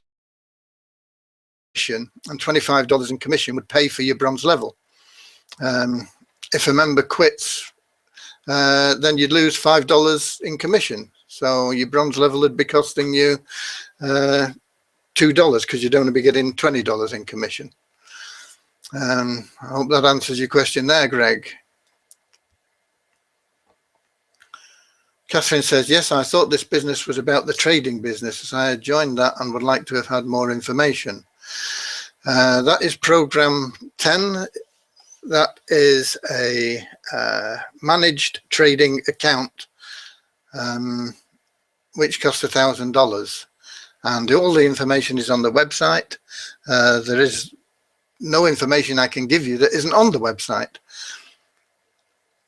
and $25 in commission would pay for your bronze level. If a member quits, then you'd lose $5 in commission. So your bronze level would be costing you $2 because you'd only be getting $20 in commission. I hope that answers your question there, Greg. Catherine says, yes, I thought this business was about the trading business, as I had joined that and would like to have had more information. That is program 10. That is a managed trading account, which costs $1,000. And all the information is on the website. There is no information I can give you that isn't on the website.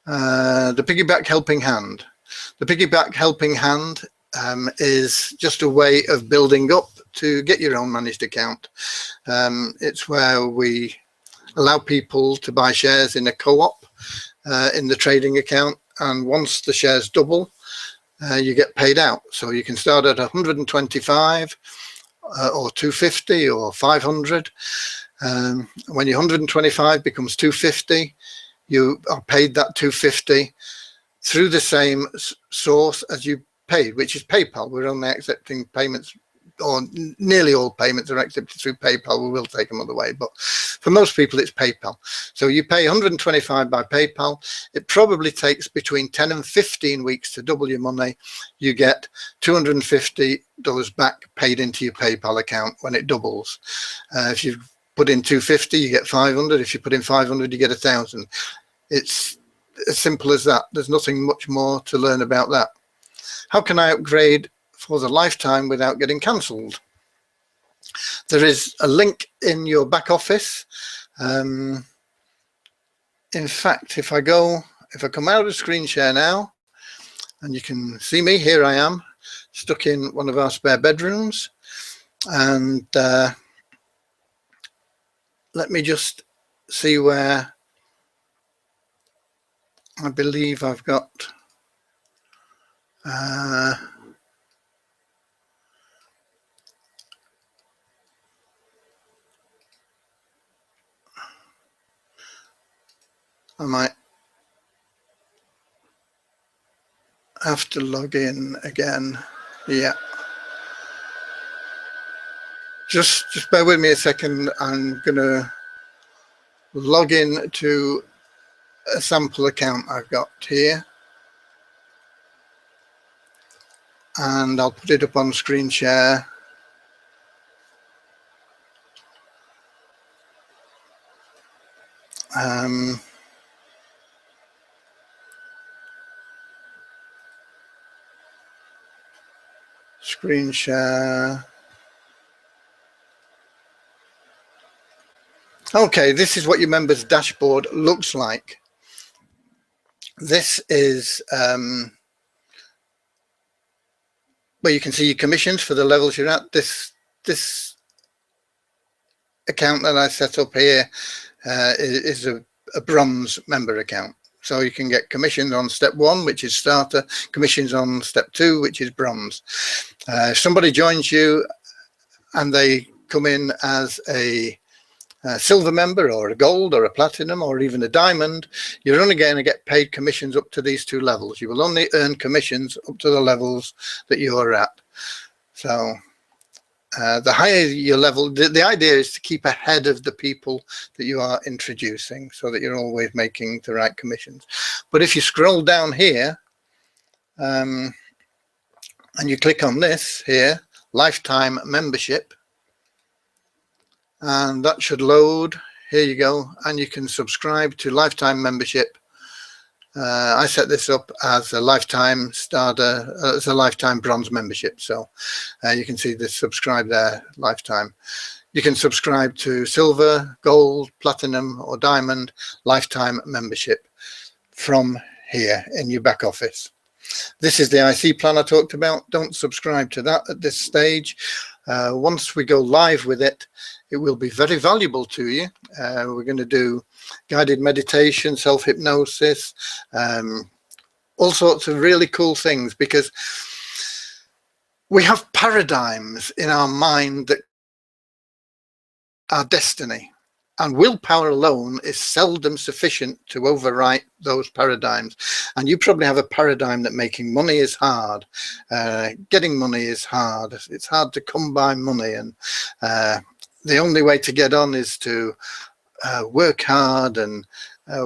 The piggyback helping hand. The piggyback helping hand is just a way of building up to get your own managed account. It's where we allow people to buy shares in a co-op in the trading account, and once the shares double, you get paid out. So you can start at 125 or 250 or 500. When your 125 becomes 250, you are paid that 250 through the same source as you paid, which is PayPal. We're only accepting payments, or nearly all payments are accepted through PayPal. We will take them other way, but for most people it's PayPal. So you pay 125 by PayPal. It probably takes between 10 and 15 weeks to double your money. You get $250 back paid into your PayPal account when it doubles. If you put in 250, you get 500. If you put in 500, you get 1,000. It's as simple as that. There's nothing much more to learn about that. How can I upgrade for the lifetime without getting cancelled? There is a link in your back office. In fact, if I come out of screen share now, and you can see me, here I am, stuck in one of our spare bedrooms. And let me just see where I believe I've got I might have to log in again. Yeah. Just bear with me a second. I'm going to log in to a sample account I've got here. and I'll put it up on screen share. Screen share. Okay, this is what your members dashboard looks like. This is where you can see your commissions for the levels you're at. This account that I set up here is a bronze member account. So you can get commissions on step 1, which is starter, commissions on step 2, which is bronze. If somebody joins you and they come in as a silver member or a gold or a platinum or even a diamond, you're only going to get paid commissions up to these 2 levels. You will only earn commissions up to the levels that you're at. So the higher your level, the idea is to keep ahead of the people that you are introducing so that you're always making the right commissions. But if you scroll down here and you click on this here, lifetime membership, and that should load. Here you go, and you can subscribe to lifetime membership. I set this up as a lifetime starter, as a lifetime bronze membership. So you can see this subscribe there, lifetime. You can subscribe to silver, gold, platinum, or diamond lifetime membership from here in your back office. This is the IC plan I talked about. Don't subscribe to that at this stage. Once we go live with it, it will be very valuable to you. We're going to do guided meditation, self-hypnosis, all sorts of really cool things, because we have paradigms in our mind that are destiny, and willpower alone is seldom sufficient to overwrite those paradigms. And you probably have a paradigm that making money is hard, getting money is hard, it's hard to come by money, and the only way to get on is to work hard and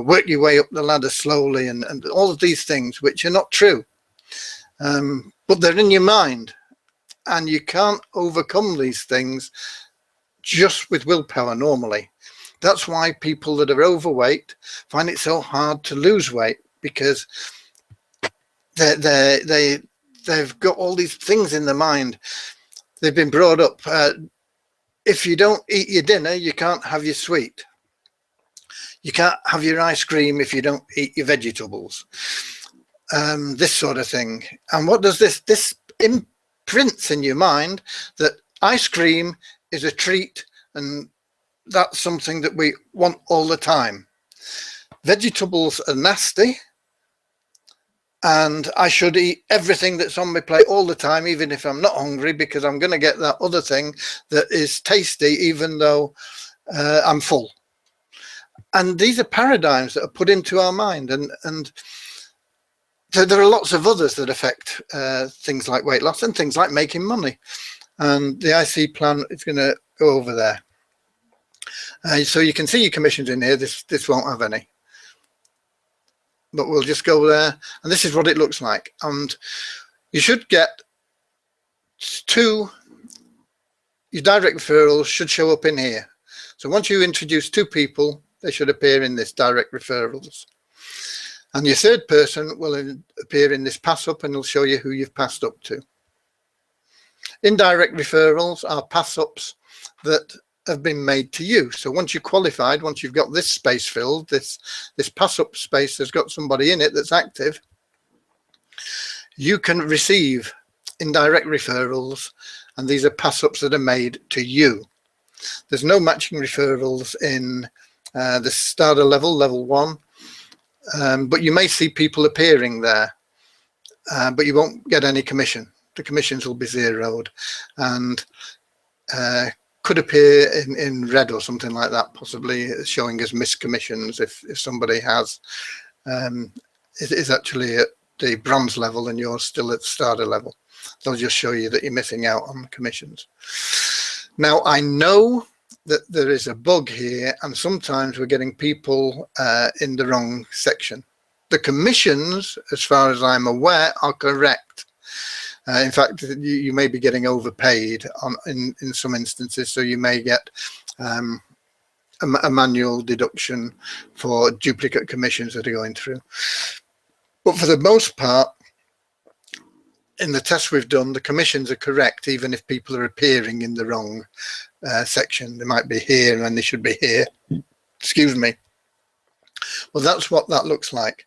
work your way up the ladder slowly, and all of these things which are not true, but they're in your mind, and you can't overcome these things just with willpower normally. That's why people that are overweight find it so hard to lose weight, because they've got all these things in their mind. They've been brought up, if you don't eat your dinner, you can't have your sweet. You can't have your ice cream if you don't eat your vegetables. This sort of thing. And what does this imprints in your mind that ice cream is a treat, and that's something that we want all the time. Vegetables are nasty, and I should eat everything that's on my plate all the time, even if I'm not hungry, because I'm going to get that other thing that is tasty, even though I'm full. And these are paradigms that are put into our mind, and there are lots of others that affect things like weight loss and things like making money. And the IC plan is going to go over there. So you can see your commissions in here. This won't have any, but we'll just go there, and this is what it looks like. And you should get your direct referrals should show up in here. So once you introduce 2 people, they should appear in this direct referrals, and your 3rd person will appear in this pass up, and it'll show you who you've passed up to. Indirect referrals are pass ups that have been made to you. So once you're qualified, once you've got this space filled, this pass up space has got somebody in it that's active, you can receive indirect referrals, and these are pass ups that are made to you. There's no matching referrals in the starter level, level 1, but you may see people appearing there, but you won't get any commission. The commissions will be zeroed, and could appear in red or something like that, possibly showing as missed commissions if somebody has is actually at the bronze level and you're still at starter level. They'll just show you that you're missing out on commissions. Now, I know that there is a bug here, and sometimes we're getting people in the wrong section. The commissions, as far as I'm aware, are correct. In fact, you may be getting overpaid in some instances, so you may get a manual deduction for duplicate commissions that are going through. But for the most part, in the tests we've done, the commissions are correct, even if people are appearing in the wrong section. They might be here and they should be here. Excuse me. Well, that's what that looks like.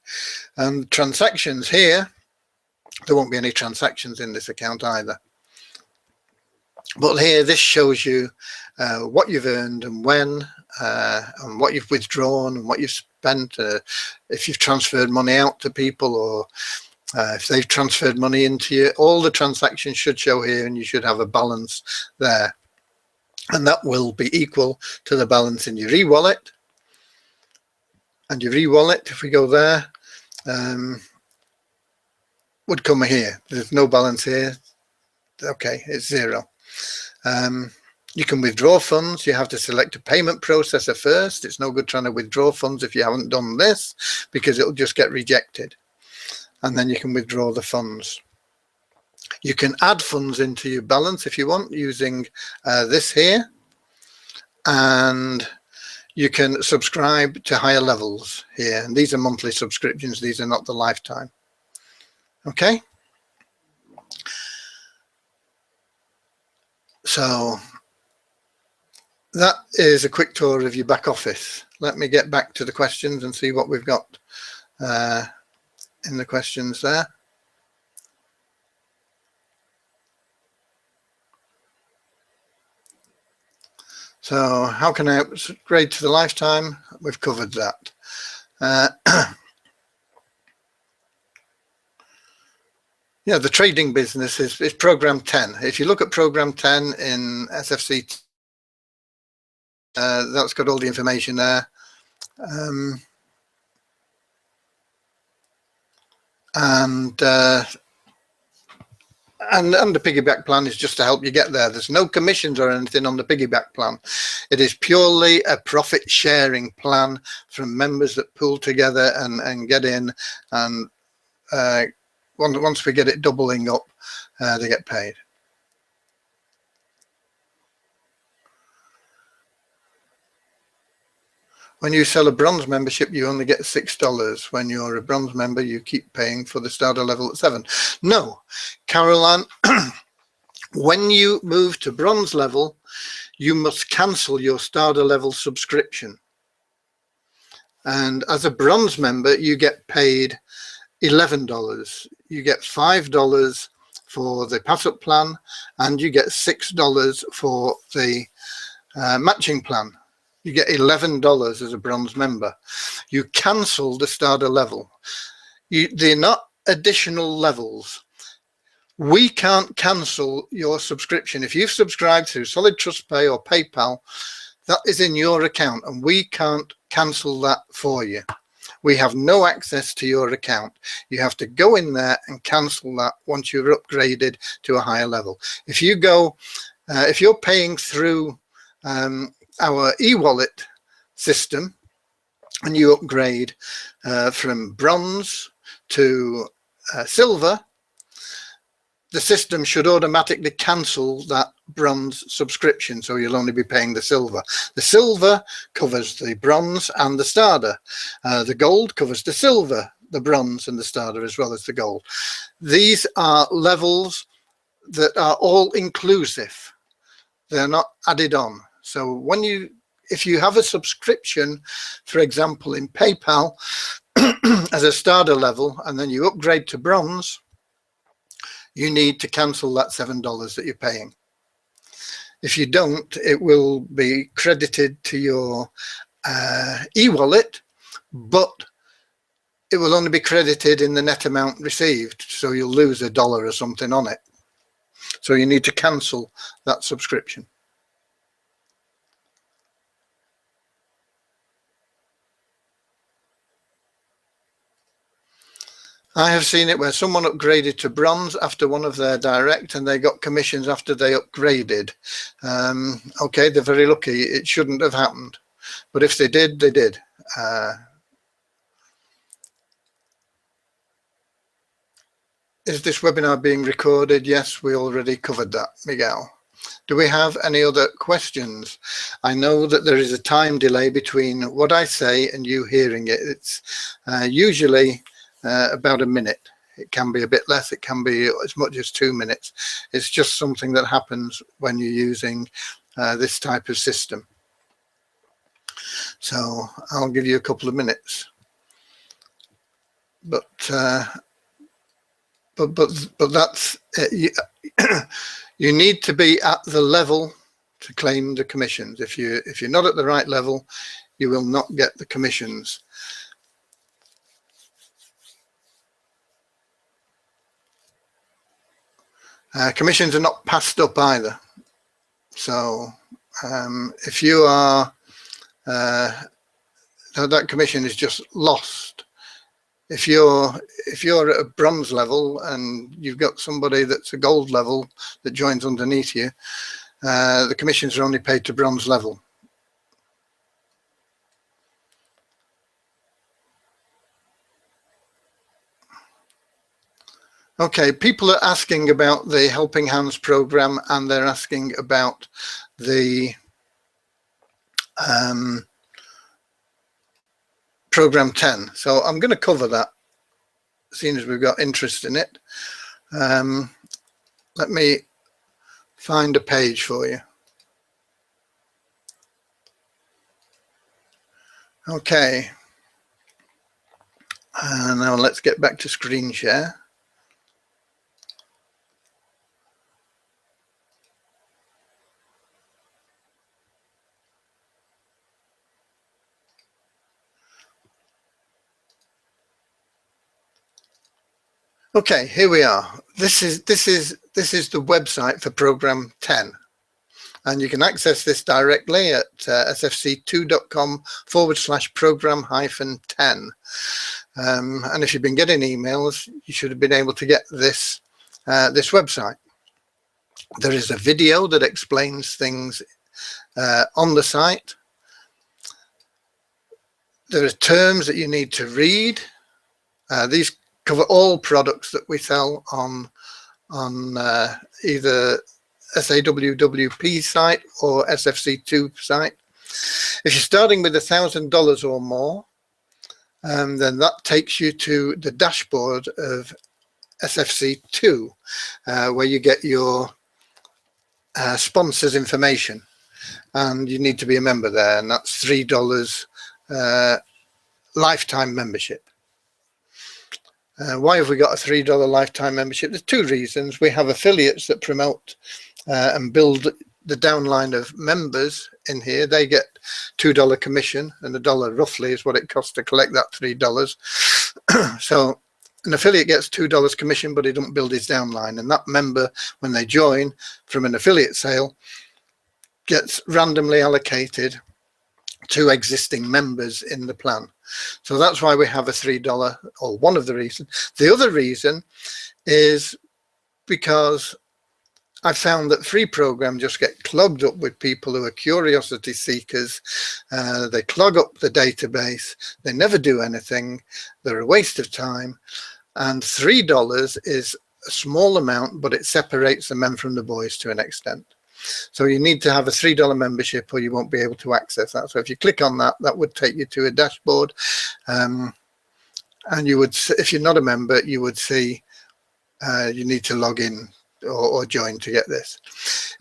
Transactions here, there won't be any transactions in this account either. But here, this shows you what you've earned and when, and what you've withdrawn and what you've spent, if you've transferred money out to people, or if they've transferred money into you. All the transactions should show here, and you should have a balance there. And that will be equal to the balance in your e-wallet. And your e-wallet, if we go there, would come here. There's no balance here. Okay, it's 0. You can withdraw funds. You have to select a payment processor first. It's no good trying to withdraw funds if you haven't done this, because it'll just get rejected. And then you can withdraw the funds. You can add funds into your balance if you want, using this here. And you can subscribe to higher levels here. And these are monthly subscriptions. These are not the lifetime. Okay. So that is a quick tour of your back office. Let me get back to the questions and see what we've got in the questions there. So how can I upgrade to the lifetime? We've covered that. Yeah, the trading business is program 10. If you look at program 10 in SFC, that's got all the information there. And the piggyback plan is just to help you get there. There's no commissions or anything on the piggyback plan. It is purely a profit sharing plan from members that pool together and get in, and once we get it doubling up, they get paid. When you sell a bronze membership, you only get $6. When you're a bronze member, you keep paying for the starter level at 7. No, Caroline, when you move to bronze level, you must cancel your starter level subscription. And as a bronze member, you get paid $11. You get $5 for the pass-up plan, and you get $6 for the matching plan. You get $11 as a bronze member. You cancel the starter level. They're not additional levels. We can't cancel your subscription. If you've subscribed through Solid Trust Pay or PayPal, that is in your account, and we can't cancel that for you. We have no access to your account. You have to go in there and cancel that once you're upgraded to a higher level. If you go, if you're paying through our e-wallet system and you upgrade from bronze to silver, the system should automatically cancel that bronze subscription, so you'll only be paying the silver. The silver covers the bronze and the starter. The gold covers the silver, the bronze and the starter, as well as the gold. These are levels that are all inclusive. They're not added on. So if you have a subscription, for example, in PayPal as a starter level, and then you upgrade to bronze, you need to cancel that $7 that you're paying. If you don't, it will be credited to your e-wallet, but it will only be credited in the net amount received. So you'll lose $1 or something on it. So you need to cancel that subscription. I have seen it where someone upgraded to bronze after one of their direct, and they got commissions after they upgraded. Okay, they're very lucky. It shouldn't have happened. But if they did, they did. is this webinar being recorded? Yes, we already covered that, Miguel. Do we have any other questions? I know that there is a time delay between what I say and you hearing it. It's usually about a minute. It can be a bit less, it can be as much as 2 minutes. It's just something that happens when you're using this type of system. So I'll give you a couple of minutes. But that's you need to be at the level to claim the commissions. If you're not at the right level, you will not get the commissions. Commissions are not passed up either. So if you are that commission is just lost. If you're at a bronze level and you've got somebody that's a gold level that joins underneath you, the commissions are only paid to bronze level. Okay, people are asking about the Helping Hands program, and they're asking about the program 10. So I'm going to cover that, seeing as we've got interest in it. Let me find a page for you. Okay. And now let's get back to screen share. Okay, here we are. This is the website for program 10, and you can access this directly at sfc2.com/program-10. And if you've been getting emails, you should have been able to get this this website. There is a video that explains things on the site. There are terms that you need to read. These cover all products that we sell on either SAWWP site or SFC2 site. If you're starting with $1,000 or more, then that takes you to the dashboard of SFC2, where you get your sponsors information, and you need to be a member there, and that's $3 lifetime membership. Why have we got a $3 lifetime membership? There's two reasons. We have affiliates that promote and build the downline of members in here. They get $2 commission, and $1 roughly is what it costs to collect that $3. So an affiliate gets $2 commission, but he doesn't build his downline, and that member, when they join from an affiliate sale, gets randomly allocated to existing members in the plan. So that's why we have a $3, or one of the reasons. The other reason is because I found that free programs just get clogged up with people who are curiosity seekers. They clog up the database. They never do anything. They're a waste of time. And $3 is a small amount, but it separates the men from the boys to an extent. So you need to have a $3 membership or you won't be able to access that. So if you click on that, that would take you to a dashboard. And you would, if you're not a member, you would see you need to log in or join to get this.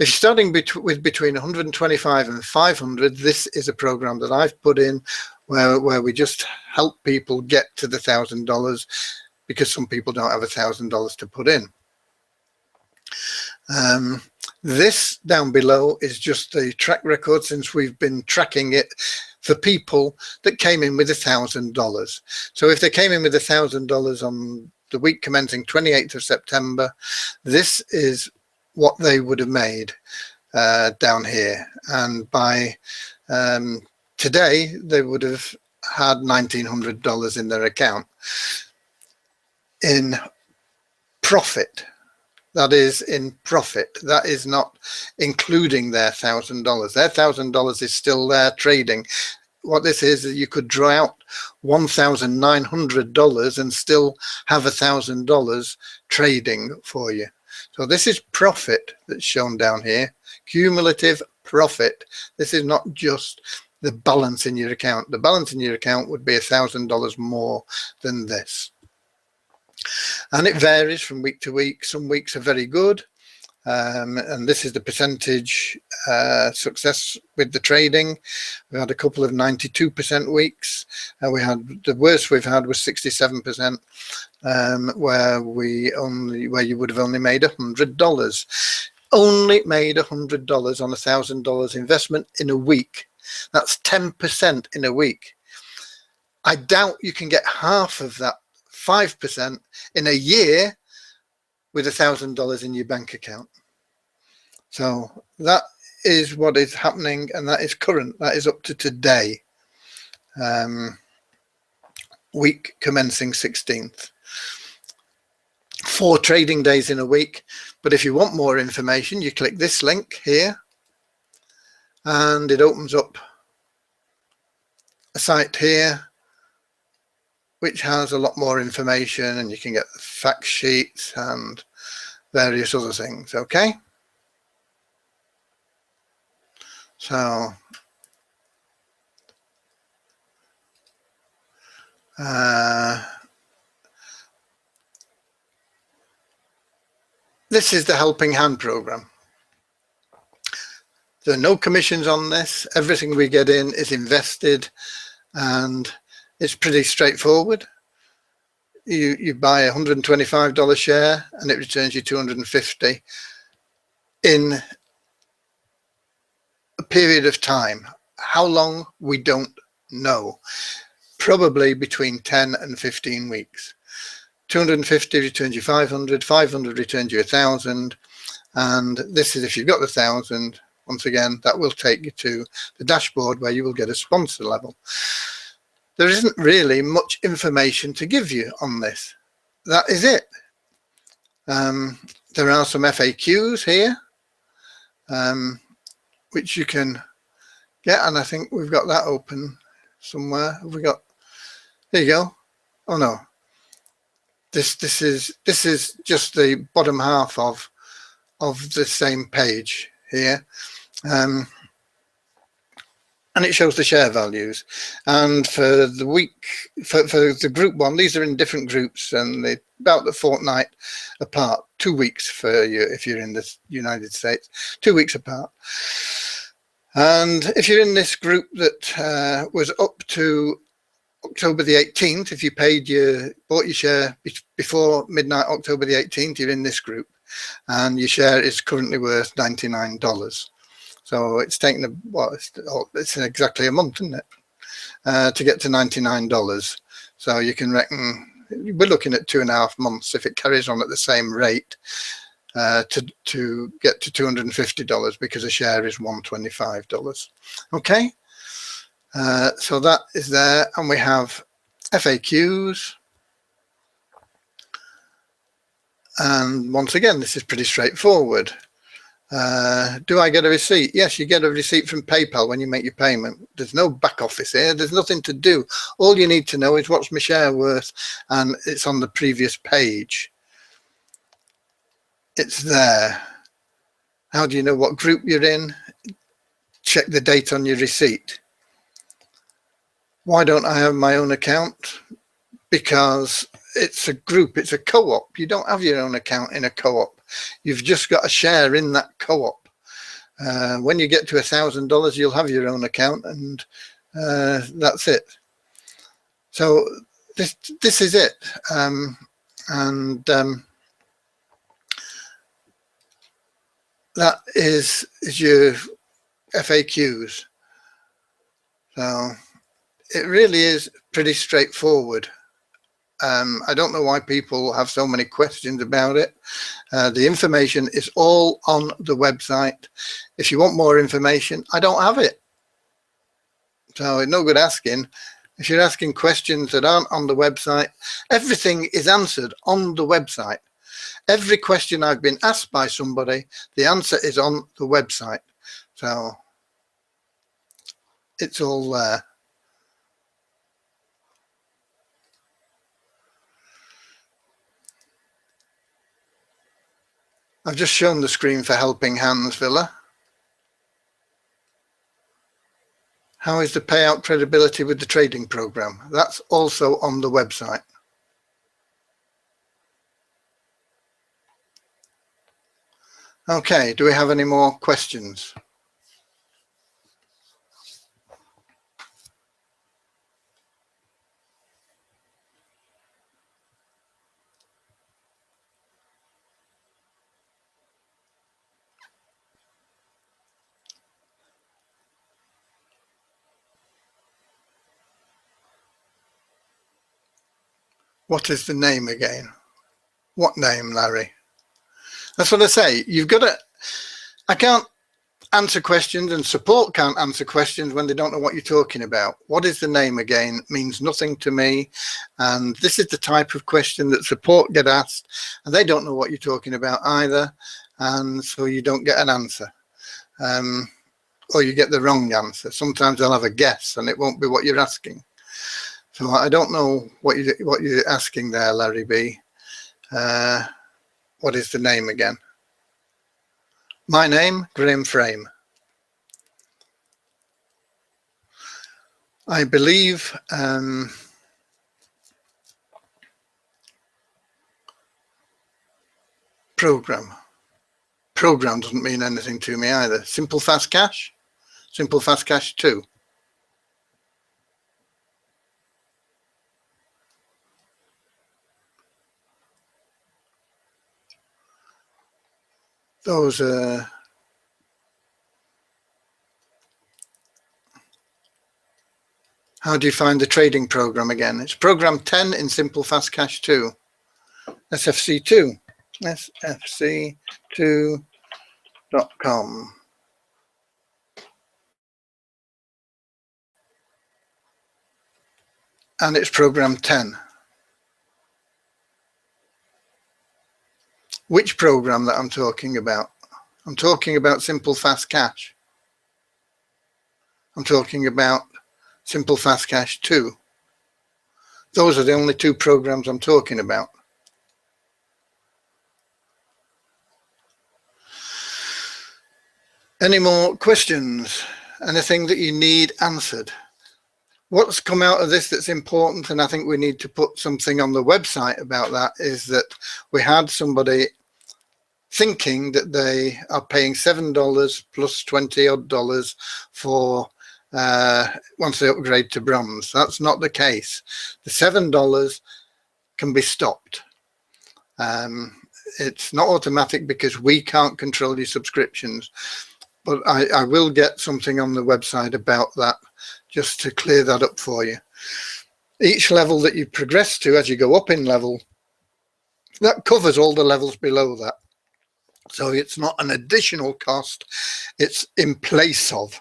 If you're starting with between 125 and 500, this is a program that I've put in where we just help people get to the $1,000, because some people don't have $1,000 to put in. This down below is just the track record since we've been tracking it for people that came in with $1,000. So if they came in with $1,000 on the week commencing 28th of September, this is what they would have made down here. And by today, they would have had $1,900 in their account in profit. That is in profit. That is not including their $1,000. Their $1,000 is still there trading. what this is you could draw out $1,900 and still have $1,000 trading for you. So this is profit that's shown down here, cumulative profit. This is not just the balance in your account. The balance in your account would be $1,000 more than this. And it varies from week to week. Some weeks are very good. And this is the percentage success with the trading. We had a couple of 92% weeks. We had the worst we've had was 67%, where you would have only made $100. Only made $100 on $1,000 investment in a week. That's 10% in a week. I doubt you can get half of that, 5% in a year, with $1,000 in your bank account. So that is what is happening, and that is current. That is up to today, week commencing 16th. 4 trading days in a week. But if you want more information, you click this link here and it opens up a site here which has a lot more information, and you can get the fact sheets and various other things. Okay, so this is the Helping Hand program. There are no commissions on this. Everything we get in is invested, and it's pretty straightforward. You buy a $125 share and it returns you $250 in a period of time. How long, we don't know. Probably between 10 and 15 weeks. 250 returns you 500, 500 returns you 1,000, and this is if you've got the 1,000. Once again, that will take you to the dashboard where you will get a sponsor level. There isn't really much information to give you on this. That is it. There are some FAQs here, which you can get, and I think we've got that open somewhere. Have we got? There you go. Oh no. This is just the bottom half of the same page here, and it shows the share values. And for the week, for the group one, these are in different groups, and they're about the fortnight apart. 2 weeks for you if you're in the United States, 2 weeks apart. And if you're in this group that was up to October the 18th, if you bought your share before midnight October the 18th, you're in this group, and your share is currently worth $99. So it's taken it's exactly a month, isn't it, to get to $99. So you can reckon we're looking at 2.5 months if it carries on at the same rate to get to $250, because a share is $125. Okay. So that is there, and we have FAQs, and once again this is pretty straightforward. Do I get a receipt? Yes, you get a receipt from PayPal when you make your payment. There's no back office here. There's nothing to do. All you need to know is what's my share worth, and it's on the previous page. It's there. How do you know what group you're in? Check the date on your receipt. Why don't I have my own account? Because it's a group, it's a co-op. You don't have your own account in a co-op. You've just got a share in that co-op. When you get to $1,000, you'll have your own account, and that's it. So this is it. That is your FAQs. So it really is pretty straightforward. I don't know why people have so many questions about it. The information is all on the website. If you want more information, I don't have it. So it's no good asking. If you're asking questions that aren't on the website, everything is answered on the website. Every question I've been asked by somebody, the answer is on the website. So it's all there. I've just shown the screen for Helping Hands Villa. How is the payout credibility with the trading program? That's also on the website. Okay, do we have any more questions? What is the name again? What name, Larry? That's what I say. You've got to, I can't answer questions and support can't answer questions when they don't know what you're talking about. What is the name again means nothing to me. And this is the type of question that support get asked and they don't know what you're talking about either. And so you don't get an answer. Or you get the wrong answer. Sometimes they'll have a guess and it won't be what you're asking. So I don't know what you're asking there, Larry B. What is the name again? My name, Graham Frame. I believe program. Program doesn't mean anything to me either. Simple Fast Cash? Simple Fast Cash 2. Those how do you find the trading program again? It's program 10 in Simple Fast Cash 2. SFC2. SFC2.com. And it's program 10. Which program that I'm talking about? I'm talking about Simple Fast Cash. I'm talking about Simple Fast Cash 2. Those are the only two programs I'm talking about. Any more questions? Anything that you need answered? What's come out of this that's important, and I think we need to put something on the website about that, is that we had somebody thinking that they are paying $7 plus 20 odd dollars for once they upgrade to bronze. That's not the case. The $7 can be stopped. It's not automatic because we can't control your subscriptions, but I will get something on the website about that just to clear that up for you. Each level that you progress to as you go up in level, that covers all the levels below that. So it's not an additional cost, it's in place of.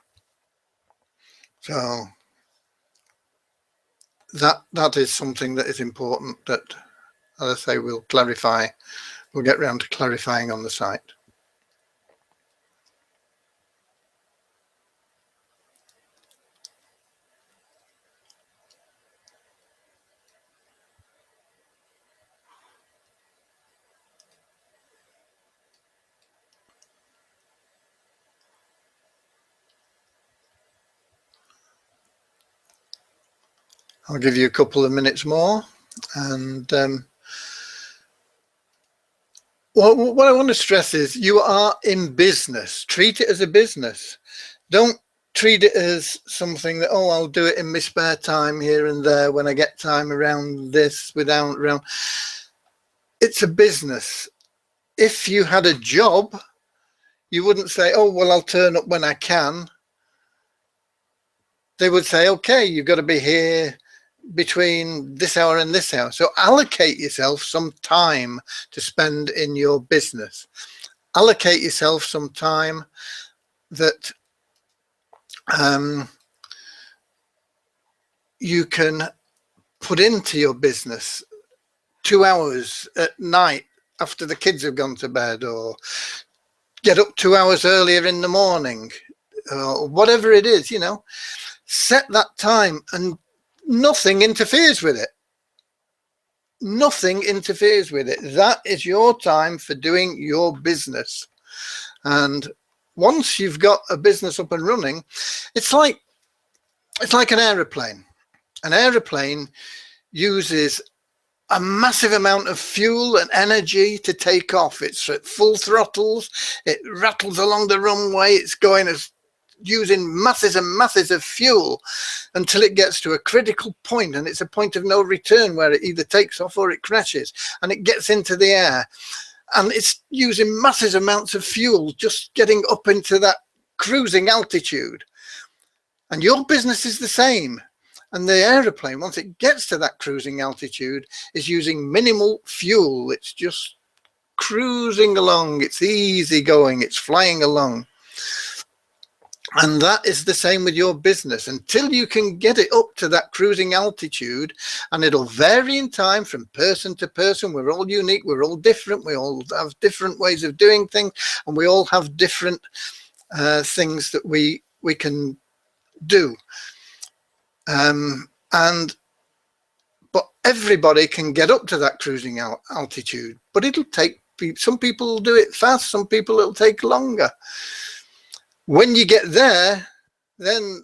So that is something that is important that, as I say, we'll clarify. We'll get round to clarifying on the site. I'll give you a couple of minutes more, and what I want to stress is you are in business. Treat it as a business. Don't treat it as something that, oh, I'll do it in my spare time here and there when I get time around this, around. It's a business. If you had a job, you wouldn't say, oh, well, I'll turn up when I can. They would say, okay, you've got to be here between this hour and this hour. So allocate yourself some time to spend in your business. Allocate yourself some time that you can put into your business. 2 hours at night after the kids have gone to bed, or get up 2 hours earlier in the morning, or whatever it is, you know, set that time and nothing interferes with it. nothing interferes with it. That is your time for doing your business. And once you've got a business up and running, it's like an aeroplane. An aeroplane uses a massive amount of fuel and energy to take off. It's at full throttles. It rattles along the runway. It's going as using masses and masses of fuel until it gets to a critical point, and it's a point of no return where it either takes off or it crashes, and it gets into the air, and it's using massive amounts of fuel just getting up into that cruising altitude. And your business is the same. And the aeroplane, once it gets to that cruising altitude, is using minimal fuel. It's just cruising along. It's easy going. It's flying along. And that is the same with your business until you can get it up to that cruising altitude. And it'll vary in time from person to person. We're all unique. We're all different. We all have different ways of doing things. And we all have different things that we can do. But everybody can get up to that cruising altitude. But it'll take, some people will do it fast. Some people it'll take longer. When you get there, then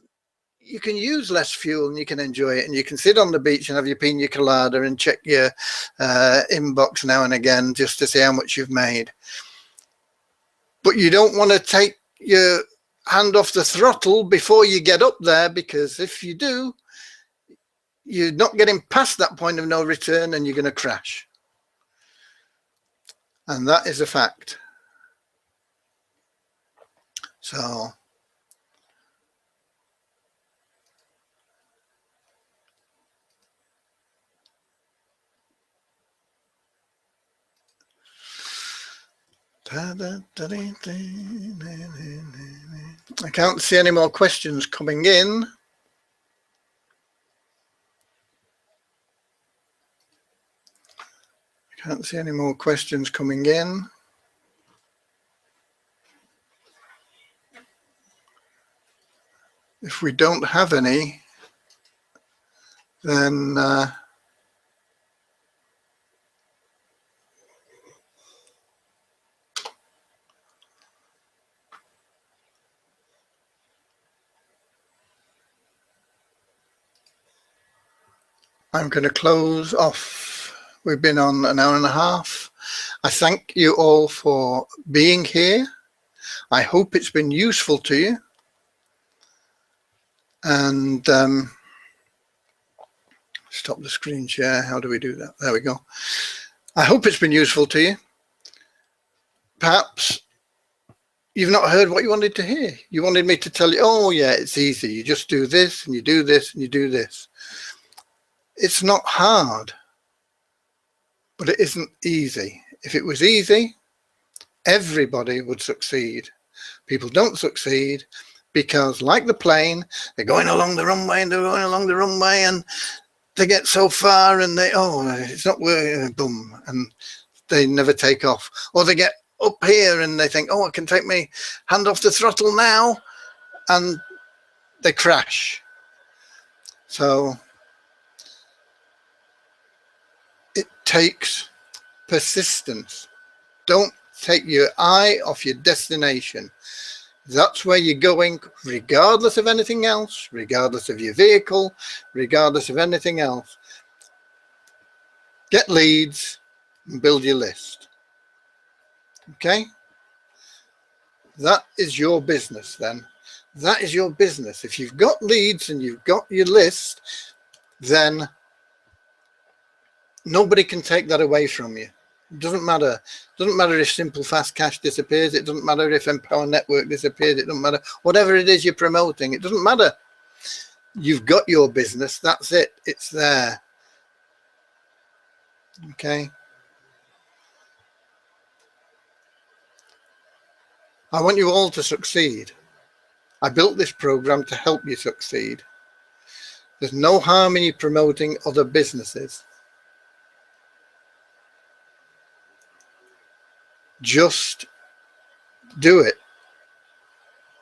you can use less fuel and you can enjoy it, and you can sit on the beach and have your pina colada and check your inbox now and again just to see how much you've made. But you don't want to take your hand off the throttle before you get up there, because if you do, you're not getting past that point of no return and you're going to crash. And that is a fact. So I can't see any more questions coming in. I can't see any more questions coming in. If we don't have any, then I'm going to close off. We've been on an hour and a half. I thank you all for being here. I hope it's been useful to you. And stop the screen share. How do we do that? There we go. I hope it's been useful to you. Perhaps you've not heard what you wanted to hear. You wanted me to tell you, oh yeah, it's easy. You just do this and you do this and you do this. It's not hard, but it isn't easy. If it was easy, everybody would succeed. People don't succeed because, like the plane, they're going along the runway and they're going along the runway and they get so far and they, oh, it's not working, boom, and they never take off. Or they get up here and they think, oh, I can take my hand off the throttle now, and they crash. So it takes persistence. Don't take your eye off your destination. That's where you're going, regardless of anything else, regardless of your vehicle, regardless of anything else. Get leads and build your list. Okay? That is your business then. That is your business. If you've got leads and you've got your list, then nobody can take that away from you. It doesn't matter. It doesn't matter if Simple Fast Cash disappears. It doesn't matter if Empower Network disappears. It doesn't matter. Whatever it is you're promoting, it doesn't matter. You've got your business. That's it. It's there. Okay. I want you all to succeed. I built this program to help you succeed. There's no harm in you promoting other businesses. Just do it.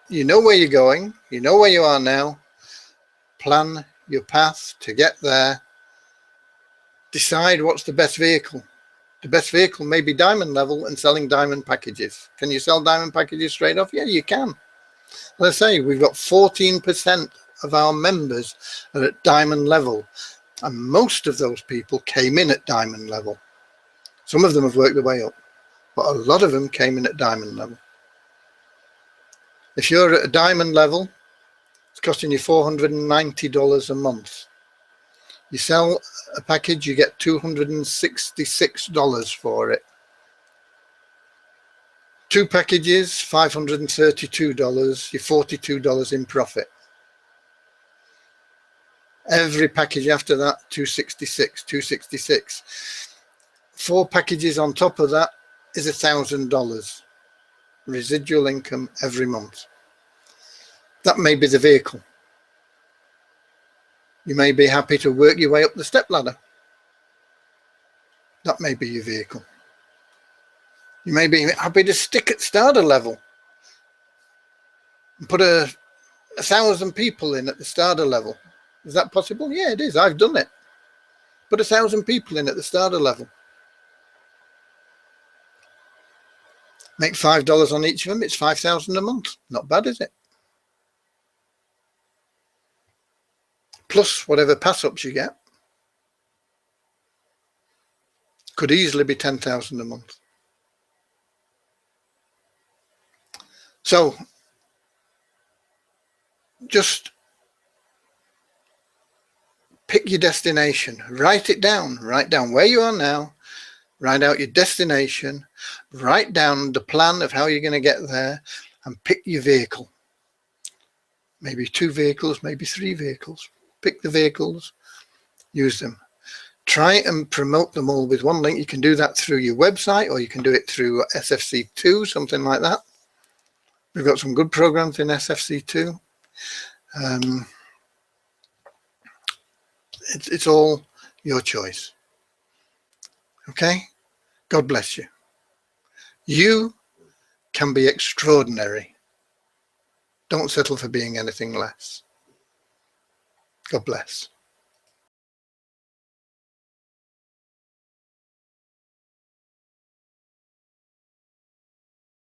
You know where you're going. You know where you are now. Plan your path to get there. Decide what's the best vehicle. The best vehicle may be diamond level and selling diamond packages. Can you sell diamond packages straight off? Yeah, you can. Let's say we've got 14% of our members are at diamond level, and most of those people came in at diamond level. Some of them have worked their way up, but a lot of them came in at diamond level. If you're at a diamond level, it's costing you $490 a month. You sell a package, you get $266 for it. 2 packages, $532, you're $42 in profit. Every package after that, $266. 4 packages on top of that is $1,000 residual income every month. That may be the vehicle. You may be happy to work your way up the step ladder. That may be your vehicle. You may be happy to stick at starter level and put 1,000 people in at the starter level. Is that possible? Yeah, it is. I've done it. Put 1,000 people in at the starter level. Make $5 on each of them. It's $5,000 a month. Not bad, is it? Plus whatever pass-ups you get. Could easily be $10,000 a month. So just pick your destination, write it down, write down where you are now, write out your destination, write down the plan of how you're going to get there, and pick your vehicle. Maybe 2 vehicles, maybe 3 vehicles. Pick the vehicles, use them. Try and promote them all with one link. You can do that through your website, or you can do it through SFC2, something like that. We've got some good programs in SFC2. It's all your choice. Okay? God bless you. You can be extraordinary. Don't settle for being anything less. God bless.